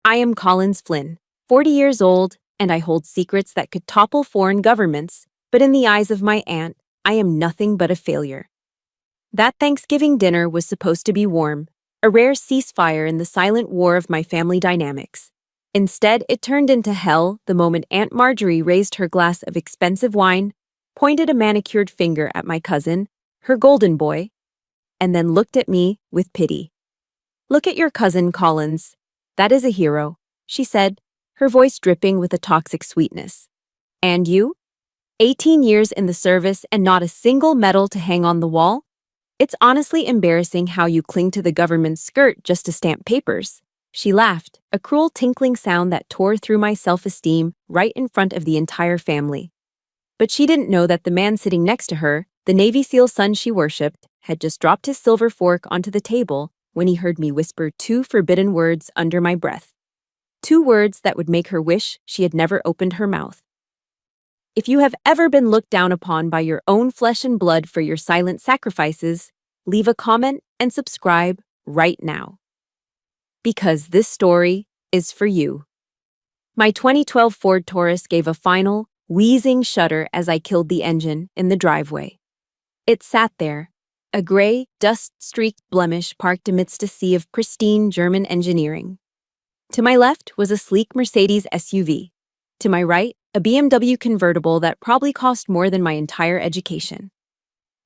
I am Collins Flynn, 40 years old, and I hold secrets that could topple foreign governments, but in the eyes of my aunt, I am nothing but a failure. That Thanksgiving dinner was supposed to be warm, a rare ceasefire in the silent war of my family dynamics. Instead, it turned into hell the moment Aunt Marjorie raised her glass of expensive wine, pointed a manicured finger at my cousin, her golden boy, and then looked at me with pity. "Look at your cousin, Collins. That is a hero," she said, her voice dripping with a toxic sweetness. "And you? 18 years in the service and not a single medal to hang on the wall? It's honestly embarrassing how you cling to the government's skirt just to stamp papers." She laughed, a cruel tinkling sound that tore through my self-esteem right in front of the entire family. But she didn't know that the man sitting next to her, the Navy SEAL son she worshipped, had just dropped his silver fork onto the table when he heard me whisper 2 forbidden words under my breath. 2 words that would make her wish she had never opened her mouth. If you have ever been looked down upon by your own flesh and blood for your silent sacrifices, leave a comment and subscribe right now. Because this story is for you. My 2012 Ford Taurus gave a final, wheezing shudder as I killed the engine in the driveway. It sat there, a gray, dust-streaked blemish parked amidst a sea of pristine German engineering. To my left was a sleek Mercedes SUV. To my right, a BMW convertible that probably cost more than my entire education.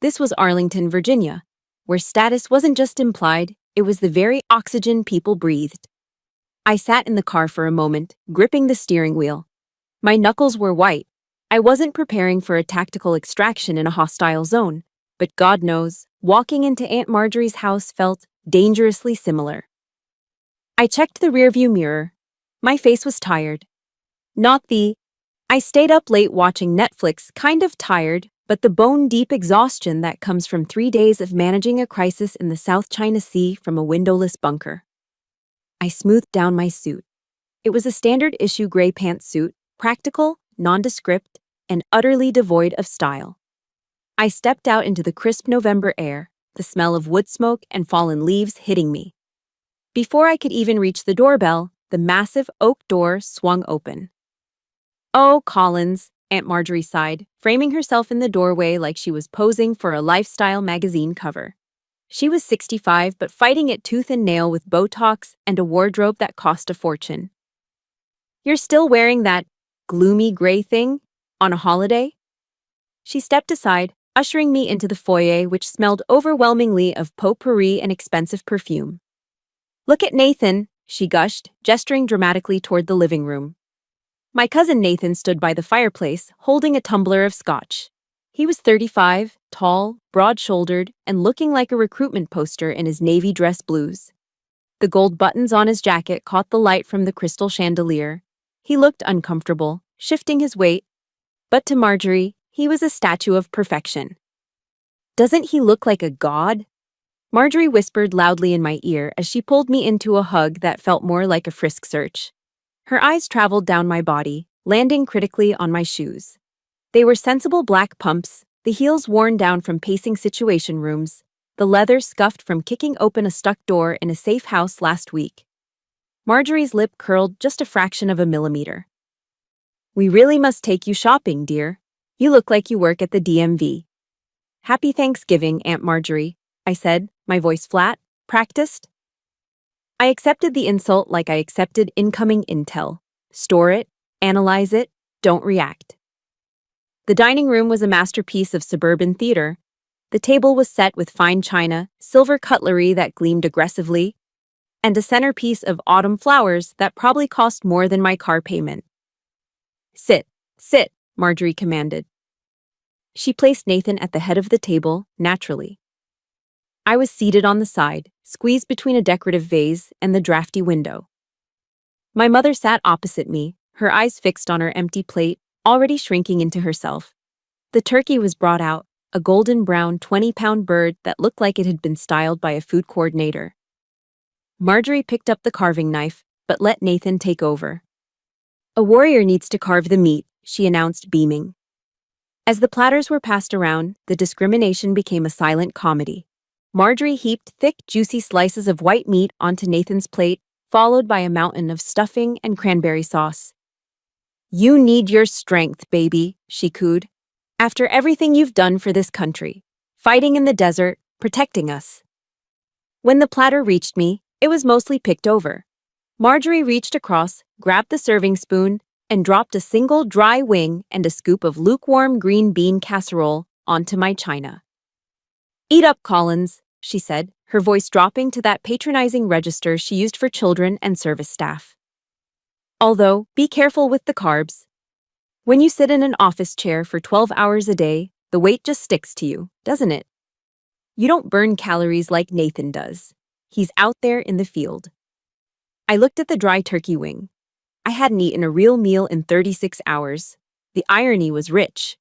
This was Arlington, Virginia, where status wasn't just implied, it was the very oxygen people breathed. I sat in the car for a moment, gripping the steering wheel. My knuckles were white. I wasn't preparing for a tactical extraction in a hostile zone, but God knows, walking into Aunt Marjorie's house felt dangerously similar. I checked the rearview mirror. My face was tired. Not the I stayed up late watching Netflix kind of tired, but the bone-deep exhaustion that comes from 3 days of managing a crisis in the South China Sea from a windowless bunker. I smoothed down my suit. It was a standard-issue gray pantsuit, practical, nondescript, and utterly devoid of style. I stepped out into the crisp November air, the smell of wood smoke and fallen leaves hitting me. Before I could even reach the doorbell, the massive oak door swung open. "Oh, Collins," Aunt Marjorie sighed, framing herself in the doorway like she was posing for a lifestyle magazine cover. She was 65 but fighting it tooth and nail with Botox and a wardrobe that cost a fortune. "You're still wearing that gloomy gray thing on a holiday?" She stepped aside, ushering me into the foyer which smelled overwhelmingly of potpourri and expensive perfume. "Look at Nathan," she gushed, gesturing dramatically toward the living room. My cousin Nathan stood by the fireplace, holding a tumbler of scotch. He was 35, tall, broad-shouldered, and looking like a recruitment poster in his navy dress blues. The gold buttons on his jacket caught the light from the crystal chandelier. He looked uncomfortable, shifting his weight, but to Marjorie, he was a statue of perfection. "Doesn't he look like a god?" Marjorie whispered loudly in my ear as she pulled me into a hug that felt more like a frisk search. Her eyes traveled down my body, landing critically on my shoes. They were sensible black pumps, the heels worn down from pacing situation rooms, the leather scuffed from kicking open a stuck door in a safe house last week. Marjorie's lip curled just a fraction of a millimeter. "We really must take you shopping, dear. You look like you work at the DMV." "Happy Thanksgiving, Aunt Marjorie," I said, my voice flat, practiced. I accepted the insult like I accepted incoming intel. Store it, analyze it, don't react. The dining room was a masterpiece of suburban theater. The table was set with fine china, silver cutlery that gleamed aggressively, and a centerpiece of autumn flowers that probably cost more than my car payment. "Sit, sit," Marjorie commanded. She placed Nathan at the head of the table, naturally. I was seated on the side, squeezed between a decorative vase and the drafty window. My mother sat opposite me, her eyes fixed on her empty plate, already shrinking into herself. The turkey was brought out, a golden brown 20-pound bird that looked like it had been styled by a food coordinator. Marjorie picked up the carving knife, but let Nathan take over. "A warrior needs to carve the meat," she announced, beaming. As the platters were passed around, the discrimination became a silent comedy. Marjorie heaped thick, juicy slices of white meat onto Nathan's plate, followed by a mountain of stuffing and cranberry sauce. "You need your strength, baby," she cooed. "After everything you've done for this country, fighting in the desert, protecting us." When the platter reached me, it was mostly picked over. Marjorie reached across, grabbed the serving spoon, and dropped a single dry wing and a scoop of lukewarm green bean casserole onto my china. "Eat up, Collins," she said, her voice dropping to that patronizing register she used for children and service staff. "Although, be careful with the carbs. When you sit in an office chair for 12 hours a day, the weight just sticks to you, doesn't it? You don't burn calories like Nathan does. He's out there in the field." I looked at the dry turkey wing. I hadn't eaten a real meal in 36 hours. The irony was rich.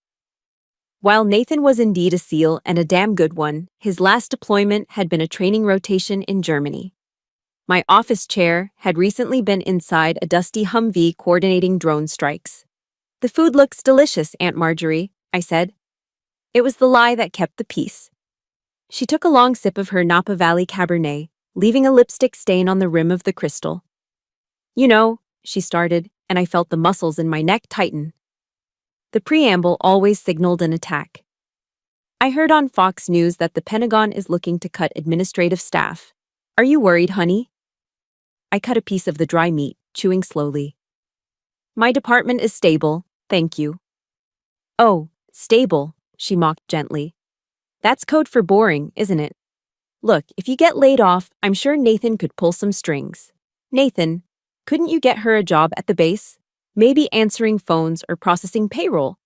While Nathan was indeed a SEAL and a damn good one, his last deployment had been a training rotation in Germany. My office chair had recently been inside a dusty Humvee coordinating drone strikes. "The food looks delicious, Aunt Marjorie," I said. It was the lie that kept the peace. She took a long sip of her Napa Valley Cabernet, leaving a lipstick stain on the rim of the crystal. "You know," she started, and I felt the muscles in my neck tighten. The preamble always signaled an attack. "I heard on Fox News that the Pentagon is looking to cut administrative staff. Are you worried, honey?" I cut a piece of the dry meat, chewing slowly. "My department is stable, thank you." "Oh, stable," she mocked gently. "That's code for boring, isn't it? Look, if you get laid off, I'm sure Nathan could pull some strings." "Nathan, couldn't you get her a job at the base? Maybe answering phones or processing payroll?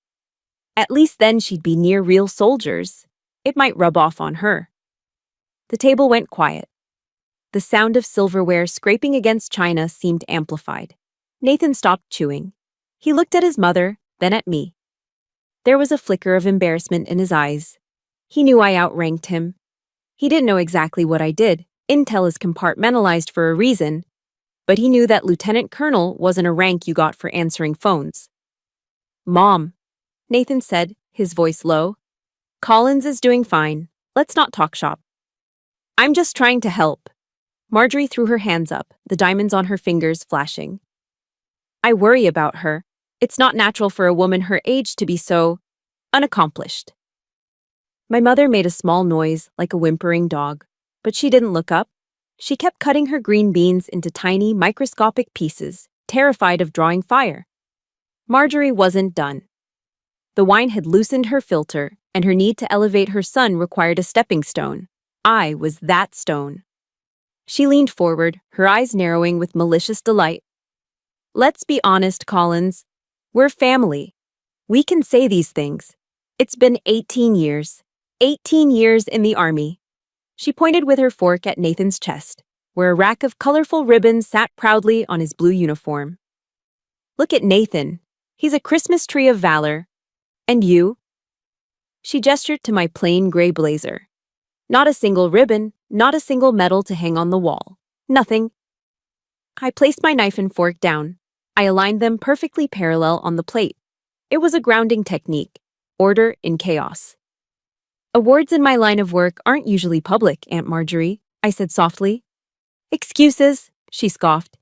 At least then she'd be near real soldiers. It might rub off on her." The table went quiet. The sound of silverware scraping against china seemed amplified. Nathan stopped chewing. He looked at his mother, then at me. There was a flicker of embarrassment in his eyes. He knew I outranked him. He didn't know exactly what I did. Intel is compartmentalized for a reason, but he knew that lieutenant colonel wasn't a rank you got for answering phones. "Mom," Nathan said, his voice low. "Collins is doing fine. Let's not talk shop." "I'm just trying to help." Marjorie threw her hands up, the diamonds on her fingers flashing. "I worry about her. It's not natural for a woman her age to be so unaccomplished." My mother made a small noise like a whimpering dog, but she didn't look up. She kept cutting her green beans into tiny, microscopic pieces, terrified of drawing fire. Marjorie wasn't done. The wine had loosened her filter, and her need to elevate her son required a stepping stone. I was that stone. She leaned forward, her eyes narrowing with malicious delight. "Let's be honest, Collins. We're family. We can say these things. It's been 18 years. 18 years in the Army." She pointed with her fork at Nathan's chest, where a rack of colorful ribbons sat proudly on his blue uniform. "Look at Nathan. He's a Christmas tree of valor. And you?" She gestured to my plain gray blazer. Not a single ribbon, not a single medal to hang on the wall. Nothing. I placed my knife and fork down. I aligned them perfectly parallel on the plate. It was a grounding technique. Order in chaos. "Awards in my line of work aren't usually public, Aunt Marjorie," I said softly. "Excuses," she scoffed.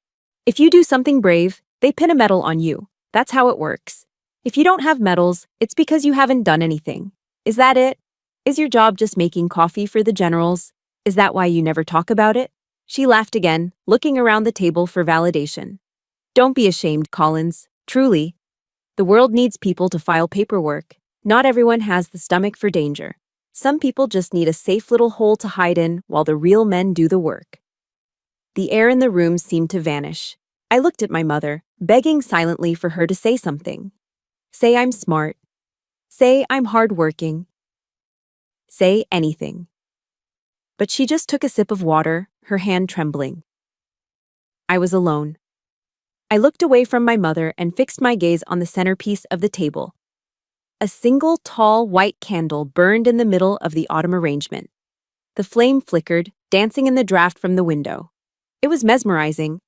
"If you do something brave, they pin a medal on you. That's how it works. If you don't have medals, it's because you haven't done anything. Is that it? Is your job just making coffee for the generals? Is that why you never talk about it?" She laughed again, looking around the table for validation. "Don't be ashamed, Collins. Truly. The world needs people to file paperwork. Not everyone has the stomach for danger. Some people just need a safe little hole to hide in while the real men do the work." The air in the room seemed to vanish. I looked at my mother, begging silently for her to say something. Say I'm smart. Say I'm hardworking. Say anything. But she just took a sip of water, her hand trembling. I was alone. I looked away from my mother and fixed my gaze on the centerpiece of the table. A single tall white candle burned in the middle of the autumn arrangement. The flame flickered, dancing in the draft from the window. It was mesmerizing.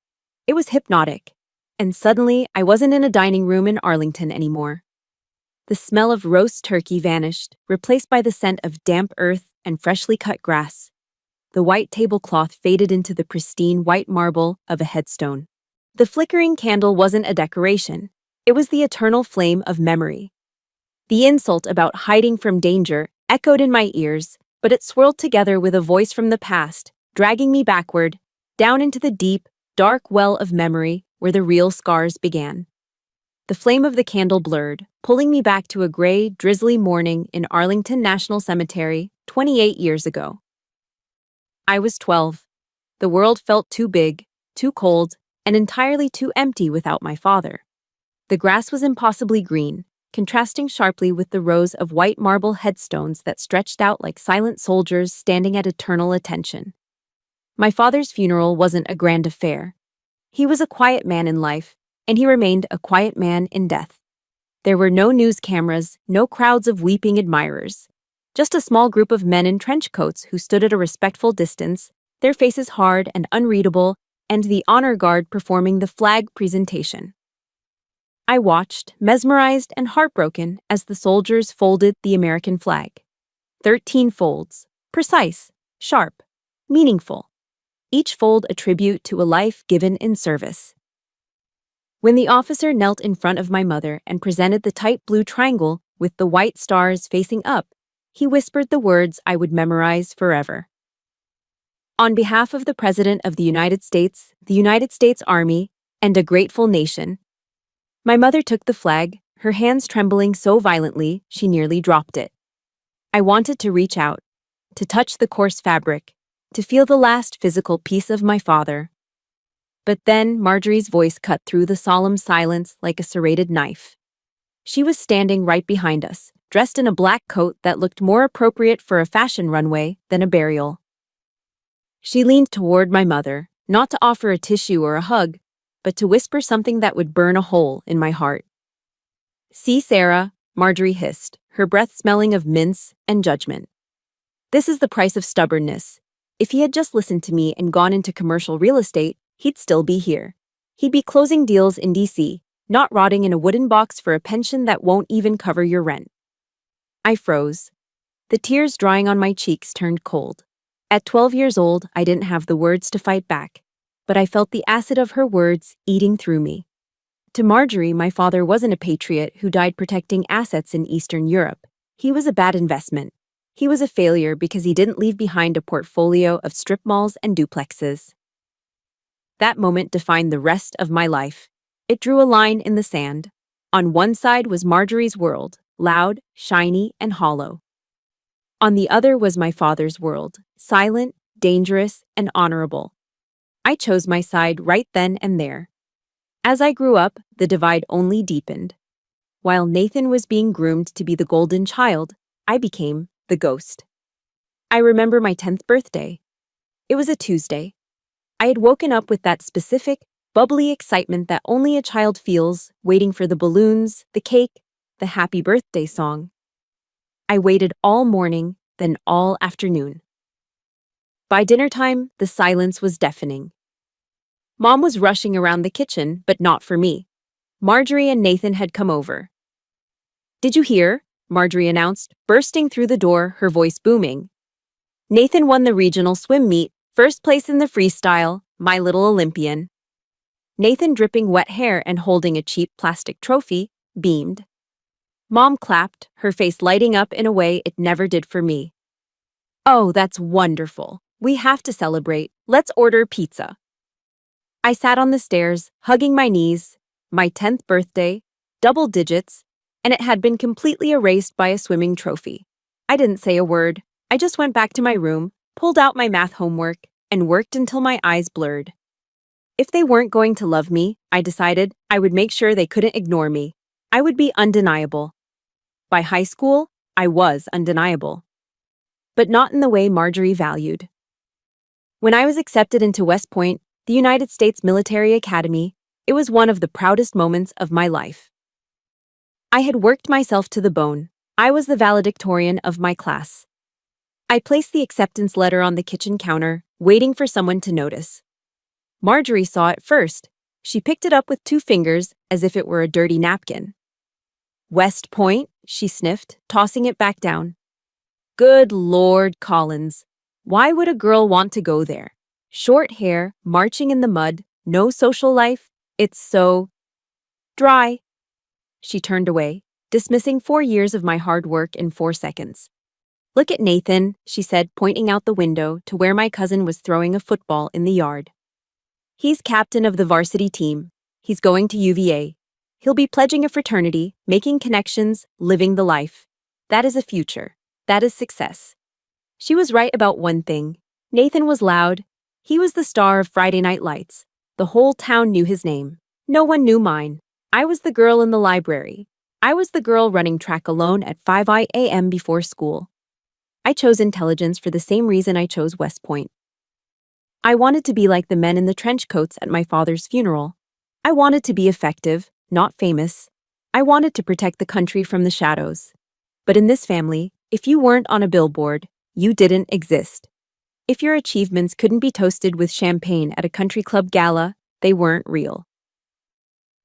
It was hypnotic. And suddenly, I wasn't in a dining room in Arlington anymore. The smell of roast turkey vanished, replaced by the scent of damp earth and freshly cut grass. the white tablecloth faded into the pristine white marble of a headstone. The flickering candle wasn't a decoration. It was the eternal flame of memory. The insult about hiding from danger echoed in my ears, but it swirled together with a voice from the past, dragging me backward, down into the deep, dark well of memory where the real scars began. The flame of the candle blurred, pulling me back to a gray, drizzly morning in Arlington National Cemetery 28 years ago. I was 12. The world felt too big, too cold, and entirely too empty without my father. The grass was impossibly green, contrasting sharply with the rows of white marble headstones that stretched out like silent soldiers standing at eternal attention. My father's funeral wasn't a grand affair. He was a quiet man in life, and he remained a quiet man in death. There were no news cameras, no crowds of weeping admirers. Just a small group of men in trench coats who stood at a respectful distance, their faces hard and unreadable, and the honor guard performing the flag presentation. I watched, mesmerized and heartbroken, as the soldiers folded the American flag. 13 folds, precise, sharp, meaningful. Each fold a tribute to a life given in service. When the officer knelt in front of my mother and presented the tight blue triangle with the white stars facing up, he whispered the words I would memorize forever. On behalf of the President of the United States Army, and a grateful nation. My mother took the flag, her hands trembling so violently she nearly dropped it. I wanted to reach out, to touch the coarse fabric, to feel the last physical piece of my father. But then Marjorie's voice cut through the solemn silence like a serrated knife. She was standing right behind us, dressed in a black coat that looked more appropriate for a fashion runway than a burial. She leaned toward my mother, not to offer a tissue or a hug, but to whisper something that would burn a hole in my heart. "See, Sarah," Marjorie hissed, her breath smelling of mince and judgment. "This is the price of stubbornness. If he had just listened to me and gone into commercial real estate, he'd still be here. He'd be closing deals in DC, not rotting in a wooden box for a pension that won't even cover your rent." I froze. The tears drying on my cheeks turned cold. At 12 years old, I didn't have the words to fight back, but I felt the acid of her words eating through me. To Marjorie, my father wasn't a patriot who died protecting assets in Eastern Europe. He was a bad investment. He was a failure because he didn't leave behind a portfolio of strip malls and duplexes. That moment defined the rest of my life. It drew a line in the sand. On one side was Marjorie's world, loud, shiny, and hollow. On the other was my father's world, silent, dangerous, and honorable. I chose my side right then and there. As I grew up, the divide only deepened. While Nathan was being groomed to be the golden child, I became the ghost. I remember my 10th birthday. It was a Tuesday. I had woken up with that specific, bubbly excitement that only a child feels, waiting for the balloons, the cake, the happy birthday song. I waited all morning, then all afternoon. By dinner time, the silence was deafening. Mom was rushing around the kitchen, but not for me. Marjorie and Nathan had come over. "Did you hear?" Marjorie announced, bursting through the door, her voice booming. "Nathan won the regional swim meet, first place in the freestyle, my little Olympian." Nathan, dripping wet hair and holding a cheap plastic trophy, beamed. Mom clapped, her face lighting up in a way it never did for me. "Oh, that's wonderful. We have to celebrate. Let's order pizza." I sat on the stairs, hugging my knees. My 10th birthday, double digits, and it had been completely erased by a swimming trophy. I didn't say a word. I just went back to my room, pulled out my math homework, and worked until my eyes blurred. If they weren't going to love me, I decided I would make sure they couldn't ignore me. I would be undeniable. By high school, I was undeniable. But not in the way Marjorie valued. When I was accepted into West Point, the United States Military Academy, it was one of the proudest moments of my life. I had worked myself to the bone. I was the valedictorian of my class. I placed the acceptance letter on the kitchen counter, waiting for someone to notice. Marjorie saw it first. She picked it up with 2 fingers as if it were a dirty napkin. "West Point," she sniffed, tossing it back down. "Good Lord, Collins. Why would a girl want to go there? Short hair, marching in the mud, no social life. It's so dry. She turned away, dismissing 4 years of my hard work in 4 seconds. Look at Nathan, she said, pointing out the window to where my cousin was throwing a football in the yard. He's captain of the varsity team. He's going to UVA. He'll be pledging a fraternity, making connections, living the life. That is a future. That is success. She was right about one thing. Nathan was loud. He was the star of Friday Night Lights. The whole town knew his name. No one knew mine. I was the girl in the library. I was the girl running track alone at 5 a.m. before school. I chose intelligence for the same reason I chose West Point. I wanted to be like the men in the trench coats at my father's funeral. I wanted to be effective, not famous. I wanted to protect the country from the shadows. But in this family, if you weren't on a billboard, you didn't exist. If your achievements couldn't be toasted with champagne at a country club gala, they weren't real.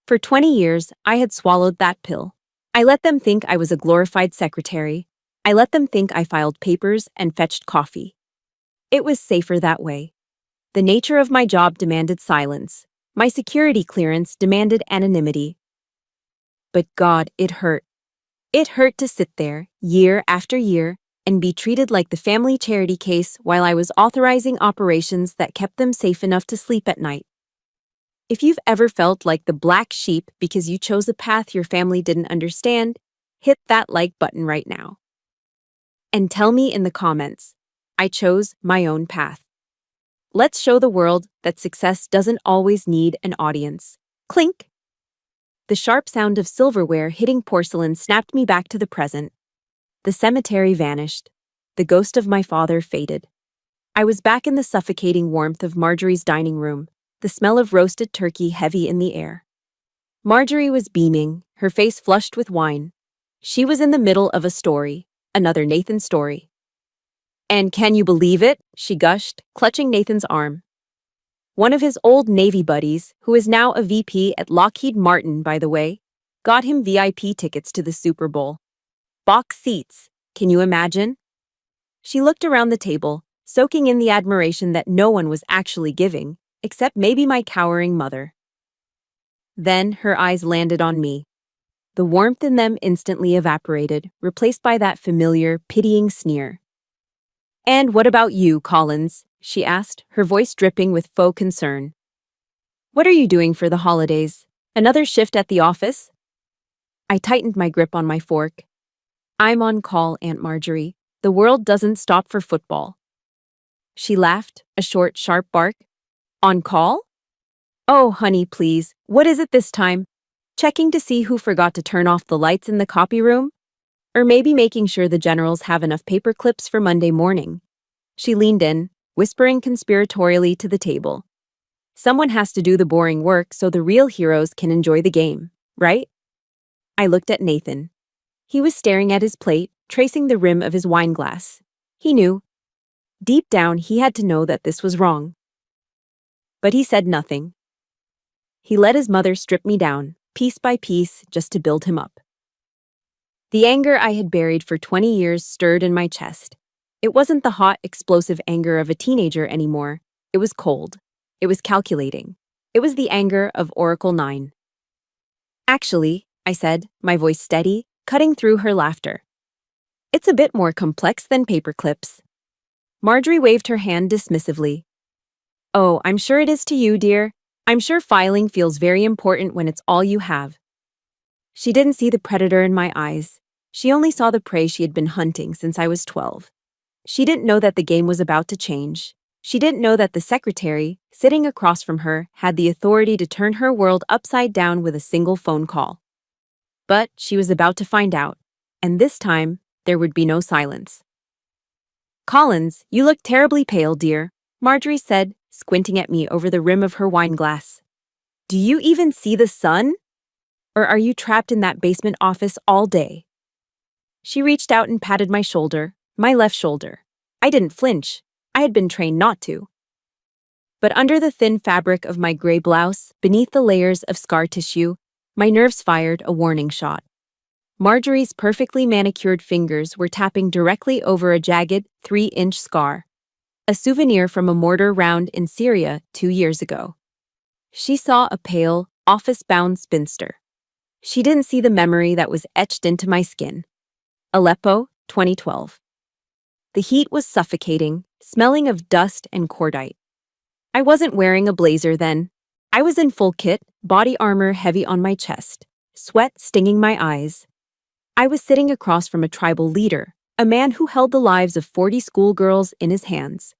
For 20 years, I had swallowed that pill. I let them think I was a glorified secretary. I let them think I filed papers and fetched coffee. It was safer that way. The nature of my job demanded silence. My security clearance demanded anonymity. But God, it hurt. It hurt to sit there, year after year, and be treated like the family charity case while I was authorizing operations that kept them safe enough to sleep at night. If you've ever felt like the black sheep because you chose a path your family didn't understand, hit that like button right now. And tell me in the comments, I chose my own path. Let's show the world that success doesn't always need an audience. Clink! The sharp sound of silverware hitting porcelain snapped me back to the present. The cemetery vanished. The ghost of my father faded. I was back in the suffocating warmth of Marjorie's dining room, the smell of roasted turkey heavy in the air. Marjorie was beaming, her face flushed with wine. She was in the middle of a story, another Nathan story. And can you believe it? She gushed, clutching Nathan's arm. One of his old Navy buddies, who is now a VP at Lockheed Martin, by the way, got him VIP tickets to the Super Bowl. Box seats, can you imagine? She looked around the table, soaking in the admiration that no one was actually giving, except maybe my cowering mother. Then her eyes landed on me. The warmth in them instantly evaporated, replaced by that familiar, pitying sneer. And what about you, Collins? She asked, her voice dripping with faux concern. What are you doing for the holidays? Another shift at the office? I tightened my grip on my fork. I'm on call, Aunt Marjorie. The world doesn't stop for football. She laughed, a short, sharp bark. On call? Oh, honey, please. What is it this time? Checking to see who forgot to turn off the lights in the copy room? Or maybe making sure the generals have enough paper clips for Monday morning. She leaned in, whispering conspiratorially to the table. Someone has to do the boring work so the real heroes can enjoy the game, right? I looked at Nathan. He was staring at his plate, tracing the rim of his wine glass. He knew. Deep down, he had to know that this was wrong. But he said nothing. He let his mother strip me down, piece by piece, just to build him up. The anger I had buried for 20 years stirred in my chest. It wasn't the hot, explosive anger of a teenager anymore. It was cold. It was calculating. It was the anger of Oracle 9. Actually, I said, my voice steady, cutting through her laughter. It's a bit more complex than paper clips. Marjorie waved her hand dismissively. Oh, I'm sure it is to you, dear. I'm sure filing feels very important when it's all you have. She didn't see the predator in my eyes. She only saw the prey she had been hunting since I was 12. She didn't know that the game was about to change. She didn't know that the secretary, sitting across from her, had the authority to turn her world upside down with a single phone call. But she was about to find out, and this time, there would be no silence. Collins, you look terribly pale, dear, Marjorie said, squinting at me over the rim of her wine glass. Do you even see the sun? Or are you trapped in that basement office all day? She reached out and patted my shoulder, my left shoulder. I didn't flinch. I had been trained not to. But under the thin fabric of my gray blouse, beneath the layers of scar tissue, my nerves fired a warning shot. Marjorie's perfectly manicured fingers were tapping directly over a jagged 3-inch scar. a souvenir from a mortar round in Syria 2 years ago. She saw a pale, office-bound spinster. She didn't see the memory that was etched into my skin. Aleppo, 2012. The heat was suffocating, smelling of dust and cordite. I wasn't wearing a blazer then. I was in full kit, body armor heavy on my chest, sweat stinging my eyes. I was sitting across from a tribal leader, a man who held the lives of 40 schoolgirls in his hands.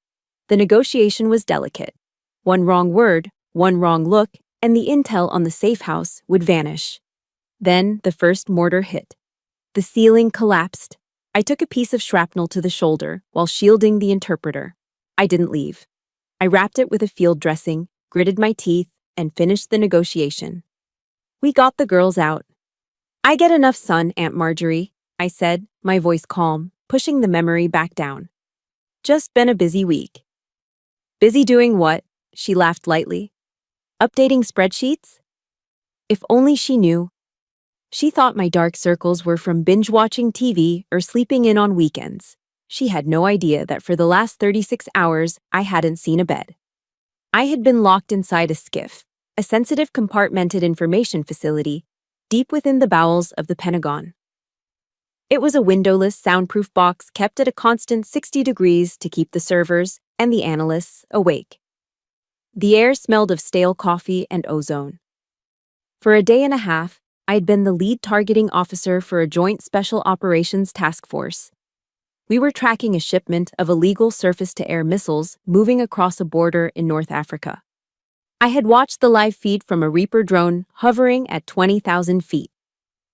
The negotiation was delicate. One wrong word, one wrong look, and the intel on the safe house would vanish. Then the first mortar hit. The ceiling collapsed. I took a piece of shrapnel to the shoulder while shielding the interpreter. I didn't leave. I wrapped it with a field dressing, gritted my teeth, and finished the negotiation. We got the girls out. I get enough sun, Aunt Marjorie, I said, my voice calm, pushing the memory back down. Just been a busy week. Busy doing what? She laughed lightly. Updating spreadsheets? If only she knew. She thought my dark circles were from binge-watching TV or sleeping in on weekends. She had no idea that for the last 36 hours, I hadn't seen a bed. I had been locked inside a skiff, a sensitive compartmented information facility, deep within the bowels of the Pentagon. It was a windowless, soundproof box kept at a constant 60 degrees to keep the servers and the analysts awake. The air smelled of stale coffee and ozone. For a day and a half, I had been the lead targeting officer for a joint special operations task force. We were tracking a shipment of illegal surface-to-air missiles moving across a border in North Africa. I had watched the live feed from a Reaper drone hovering at 20,000 feet.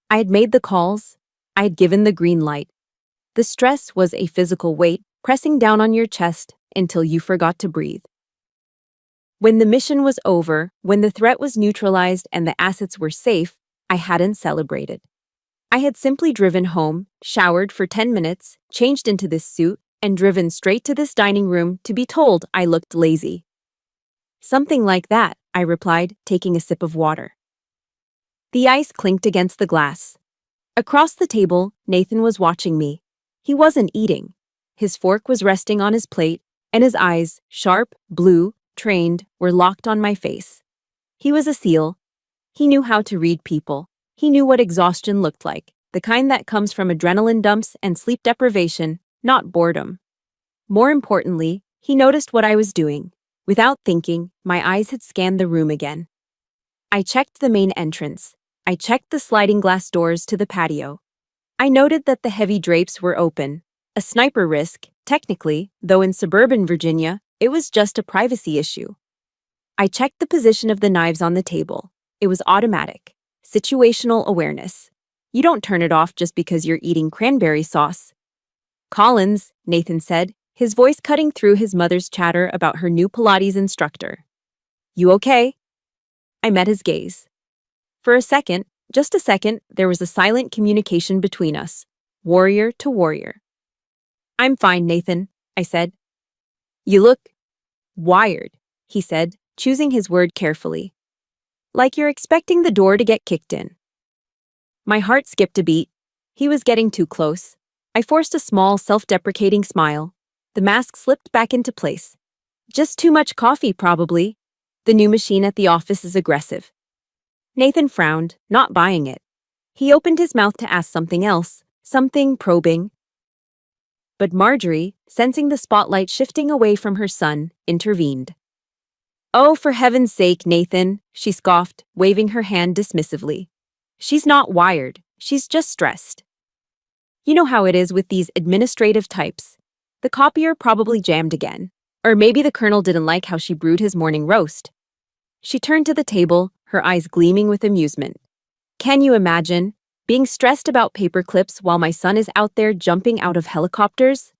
I had made the calls. I had given the green light. The stress was a physical weight pressing down on your chest until you forgot to breathe. When the mission was over, when the threat was neutralized and the assets were safe, I hadn't celebrated. I had simply driven home, showered for 10 minutes, changed into this suit, and driven straight to this dining room to be told I looked lazy. Something like that, I replied, taking a sip of water. The ice clinked against the glass. Across the table, Nathan was watching me. He wasn't eating. His fork was resting on his plate, and his eyes, sharp, blue, trained, were locked on my face. He was a SEAL. He knew how to read people. He knew what exhaustion looked like, the kind that comes from adrenaline dumps and sleep deprivation, not boredom. More importantly, he noticed what I was doing. Without thinking, my eyes had scanned the room again. I checked the main entrance. I checked the sliding glass doors to the patio. I noted that the heavy drapes were open, a sniper risk, technically, though in suburban Virginia, it was just a privacy issue. I checked the position of the knives on the table. It was automatic. Situational awareness. You don't turn it off just because you're eating cranberry sauce. Collins, Nathan said, his voice cutting through his mother's chatter about her new Pilates instructor. You okay? I met his gaze. For a second, just a second, there was a silent communication between us, warrior to warrior. I'm fine, Nathan, I said. You look wired, he said, choosing his word carefully. Like you're expecting the door to get kicked in. My heart skipped a beat. He was getting too close. I forced a small, self-deprecating smile. The mask slipped back into place. Just too much coffee, probably. The new machine at the office is aggressive. Nathan frowned, not buying it. He opened his mouth to ask something else, something probing. But Marjorie, sensing the spotlight shifting away from her son, intervened. Oh, for heaven's sake, Nathan, she scoffed, waving her hand dismissively. She's not wired. She's just stressed. You know how it is with these administrative types. The copier probably jammed again. Or maybe the colonel didn't like how she brewed his morning roast. She turned to the table, her eyes gleaming with amusement. Can you imagine being stressed about paper clips while my son is out there jumping out of helicopters?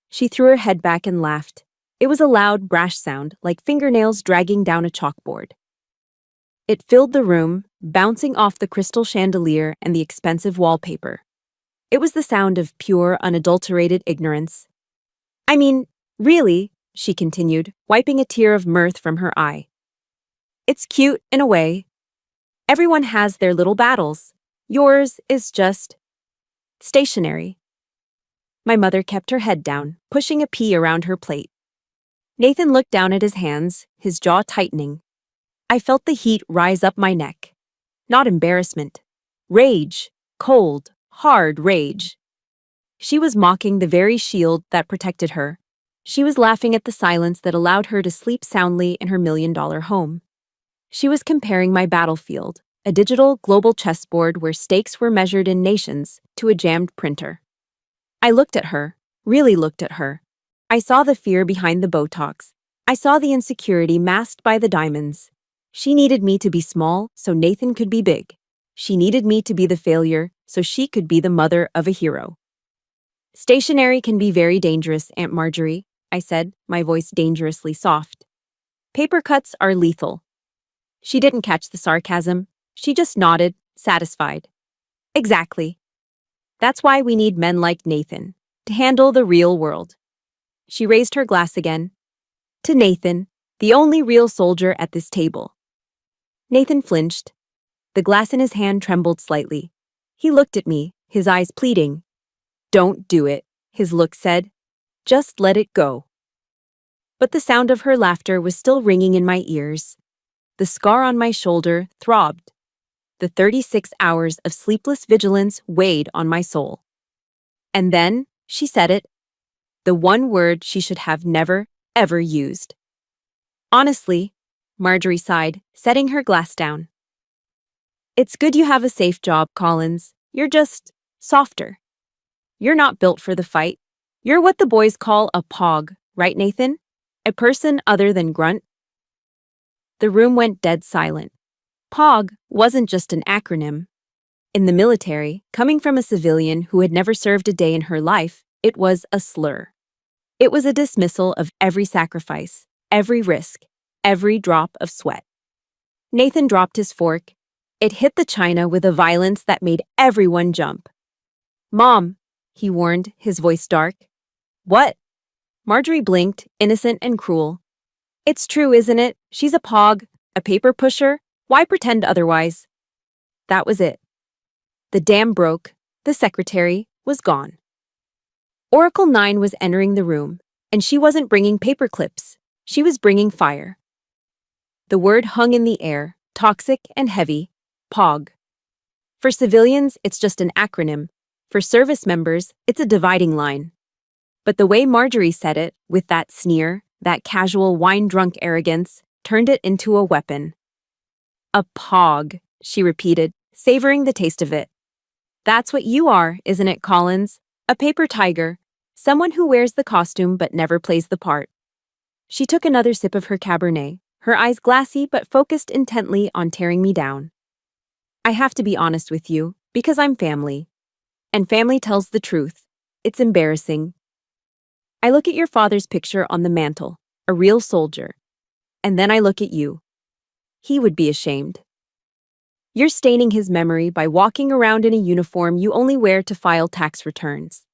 She threw her head back and laughed. It was a loud, brash sound, like fingernails dragging down a chalkboard. It filled the room, bouncing off the crystal chandelier and the expensive wallpaper. It was the sound of pure, unadulterated ignorance. I mean, really, she continued, wiping a tear of mirth from her eye. It's cute, in a way. Everyone has their little battles. Yours is just stationary. My mother kept her head down, pushing a pea around her plate. Nathan looked down at his hands, his jaw tightening. I felt the heat rise up my neck. Not embarrassment. Rage. Cold, hard rage. She was mocking the very shield that protected her. She was laughing at the silence that allowed her to sleep soundly in her $1,000,000 home. She was comparing my battlefield, a digital, global chessboard where stakes were measured in nations, to a jammed printer. I looked at her, really looked at her. I saw the fear behind the Botox. I saw the insecurity masked by the diamonds. She needed me to be small so Nathan could be big. She needed me to be the failure so she could be the mother of a hero. Stationery can be very dangerous, Aunt Marjorie, I said, my voice dangerously soft. Paper cuts are lethal. She didn't catch the sarcasm. She just nodded, satisfied. Exactly. That's why we need men like Nathan, to handle the real world. She raised her glass again. To Nathan, the only real soldier at this table. Nathan flinched. The glass in his hand trembled slightly. He looked at me, his eyes pleading. Don't do it, his look said. Just let it go. But the sound of her laughter was still ringing in my ears. The scar on my shoulder throbbed. The 36 hours of sleepless vigilance weighed on my soul. And then, she said it. The one word she should have never, ever used. Honestly, Marjorie sighed, setting her glass down. It's good you have a safe job, Collins. You're just softer. You're not built for the fight. You're what the boys call a pog, right, Nathan? A person other than grunt. The room went dead silent. POG wasn't just an acronym. In the military, coming from a civilian who had never served a day in her life, it was a slur. It was a dismissal of every sacrifice, every risk, every drop of sweat. Nathan dropped his fork. It hit the china with a violence that made everyone jump. Mom, he warned, his voice dark. What? Marjorie blinked, innocent and cruel. It's true, isn't it? She's a POG, a paper pusher. Why pretend otherwise? That was it. The dam broke. The secretary was gone. Oracle 9 was entering the room, and she wasn't bringing paper clips. She was bringing fire. The word hung in the air, toxic and heavy, POG. For civilians, it's just an acronym. For service members, it's a dividing line. But the way Marjorie said it, with that sneer, that casual wine-drunk arrogance, turned it into a weapon. A POG, she repeated, savoring the taste of it. That's what you are, isn't it, Collins? A paper tiger, someone who wears the costume but never plays the part. She took another sip of her Cabernet, her eyes glassy but focused intently on tearing me down. I have to be honest with you, because I'm family. And family tells the truth. It's embarrassing. I look at your father's picture on the mantle, a real soldier. And then I look at you. He would be ashamed. You're staining his memory by walking around in a uniform you only wear to file tax returns.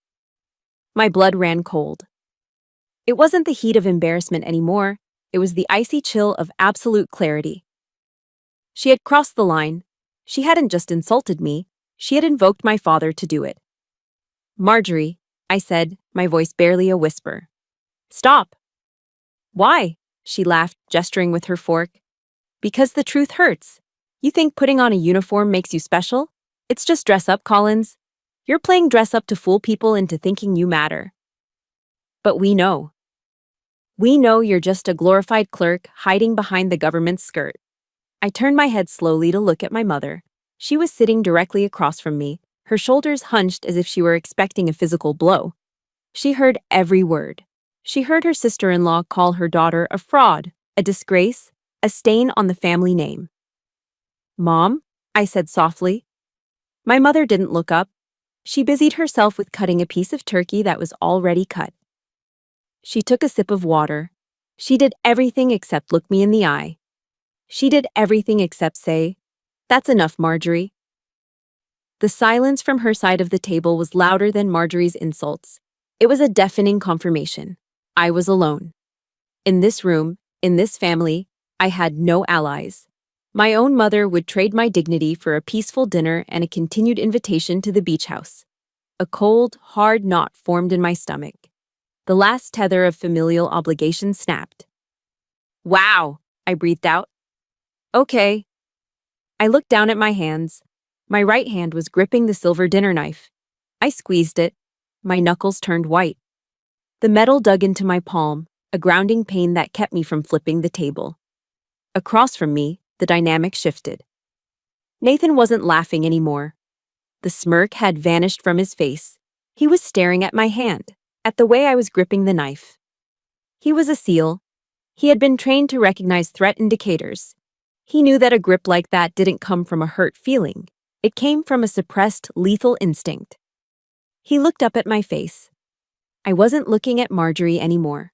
My blood ran cold. It wasn't the heat of embarrassment anymore. It was the icy chill of absolute clarity. She had crossed the line. She hadn't just insulted me. She had invoked my father to do it. Marjorie, I said, my voice barely a whisper. Stop. Why? She laughed, gesturing with her fork. Because the truth hurts. You think putting on a uniform makes you special? It's just dress up, Collins. You're playing dress up to fool people into thinking you matter. But we know. We know you're just a glorified clerk hiding behind the government's skirt. I turned my head slowly to look at my mother. She was sitting directly across from me, her shoulders hunched as if she were expecting a physical blow. She heard every word. She heard her sister-in-law call her daughter a fraud, a disgrace, a stain on the family name. Mom, I said softly. My mother didn't look up. She busied herself with cutting a piece of turkey that was already cut. She took a sip of water. She did everything except look me in the eye. She did everything except say, "That's enough, Marjorie." The silence from her side of the table was louder than Marjorie's insults. It was a deafening confirmation. I was alone. In this room, in this family, I had no allies. My own mother would trade my dignity for a peaceful dinner and a continued invitation to the beach house. A cold, hard knot formed in my stomach. The last tether of familial obligation snapped. Wow, I breathed out. Okay. I looked down at my hands. My right hand was gripping the silver dinner knife. I squeezed it. My knuckles turned white. The metal dug into my palm, a grounding pain that kept me from flipping the table. Across from me, the dynamic shifted. Nathan wasn't laughing anymore. The smirk had vanished from his face. He was staring at my hand, at the way I was gripping the knife. He was a SEAL. He had been trained to recognize threat indicators. He knew that a grip like that didn't come from a hurt feeling. It came from a suppressed, lethal instinct. He looked up at my face. I wasn't looking at Marjorie anymore.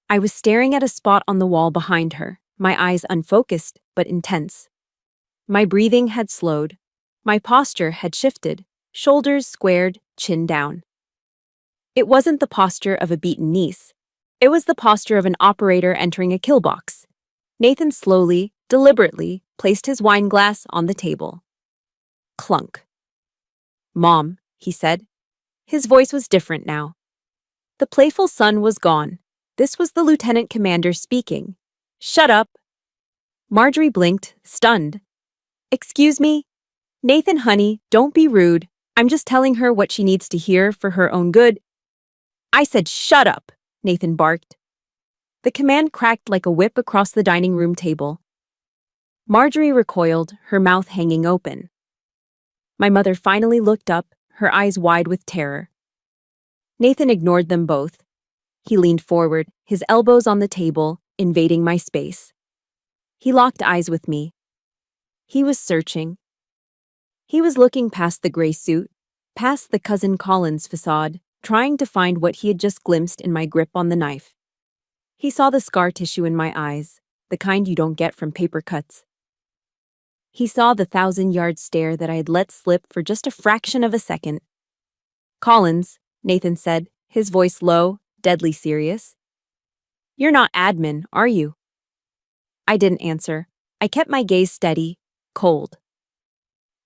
I was staring at a spot on the wall behind her, my eyes unfocused but intense. My breathing had slowed. My posture had shifted, shoulders squared, chin down. It wasn't the posture of a beaten niece. It was the posture of an operator entering a kill box. Nathan slowly, deliberately, placed his wine glass on the table. Clunk. "Mom," he said. His voice was different now. The playful son was gone. This was the lieutenant commander speaking. "Shut up." Marjorie blinked, stunned. "Excuse me? Nathan, honey, don't be rude. I'm just telling her what she needs to hear for her own good." "I said shut up," Nathan barked. The command cracked like a whip across the dining room table. Marjorie recoiled, her mouth hanging open. My mother finally looked up, her eyes wide with terror. Nathan ignored them both. He leaned forward, his elbows on the table, invading my space. He locked eyes with me. He was searching. He was looking past the gray suit, past the Cousin Collins facade, trying to find what he had just glimpsed in my grip on the knife. He saw the scar tissue in my eyes, the kind you don't get from paper cuts. He saw the 1,000-yard stare that I had let slip for just a fraction of a second. "Collins," Nathan said, his voice low, deadly serious. "You're not admin, are you?" I didn't answer. I kept my gaze steady, cold.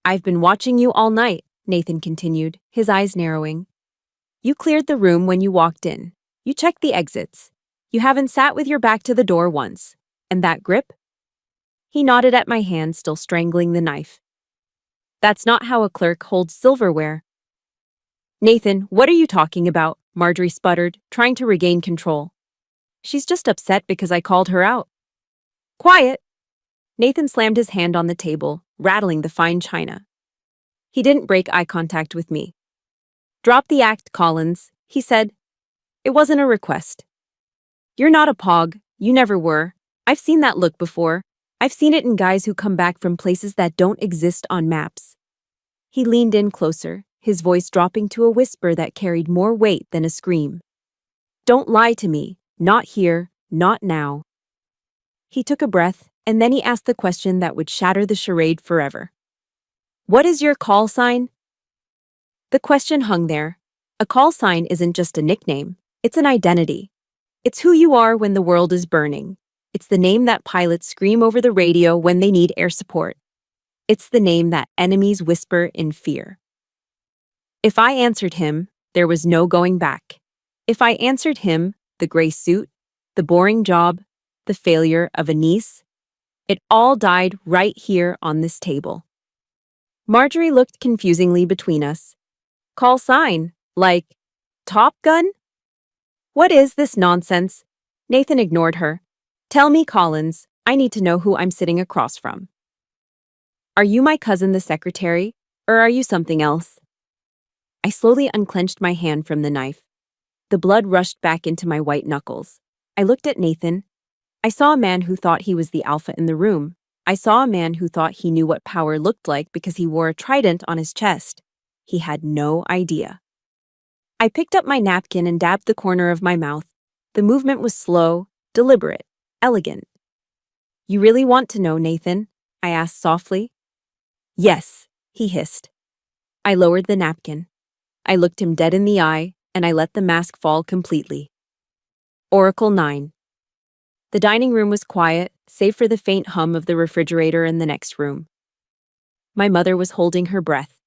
"I've been watching you all night," Nathan continued, his eyes narrowing. "You cleared the room when you walked in. You checked the exits. You haven't sat with your back to the door once. And that grip?" He nodded at my hand, still strangling the knife. "That's not how a clerk holds silverware." "Nathan, what are you talking about?" Marjorie sputtered, trying to regain control. "She's just upset because I called her out." "Quiet!" Nathan slammed his hand on the table, rattling the fine china. He didn't break eye contact with me. "Drop the act, Collins," he said. "It wasn't a request. You're not a pog. You never were. I've seen that look before. I've seen it in guys who come back from places that don't exist on maps." He leaned in closer, his voice dropping to a whisper that carried more weight than a scream. "Don't lie to me. Not here. Not now." He took a breath, and then he asked the question that would shatter the charade forever. "What is your call sign?" The question hung there. A call sign isn't just a nickname. It's an identity. It's who you are when the world is burning. It's the name that pilots scream over the radio when they need air support. It's the name that enemies whisper in fear. If I answered him, there was no going back. If I answered him, the gray suit, the boring job, the failure of a niece, it all died right here on this table. Marjorie looked confusingly between us. "Call sign? Like Top Gun?" "What is this nonsense?" Nathan ignored her. "Tell me, Collins. I need to know who I'm sitting across from. Are you my cousin, the secretary, or are you something else?" I slowly unclenched my hand from the knife. The blood rushed back into my white knuckles. I looked at Nathan. I saw a man who thought he was the alpha in the room. I saw a man who thought he knew what power looked like because he wore a trident on his chest. He had no idea. I picked up my napkin and dabbed the corner of my mouth. The movement was slow, deliberate, elegant. "You really want to know, Nathan?" I asked softly. "Yes," he hissed. I lowered the napkin. I looked him dead in the eye, and I let the mask fall completely. Oracle 9. The dining room was quiet, save for the faint hum of the refrigerator in the next room. My mother was holding her breath.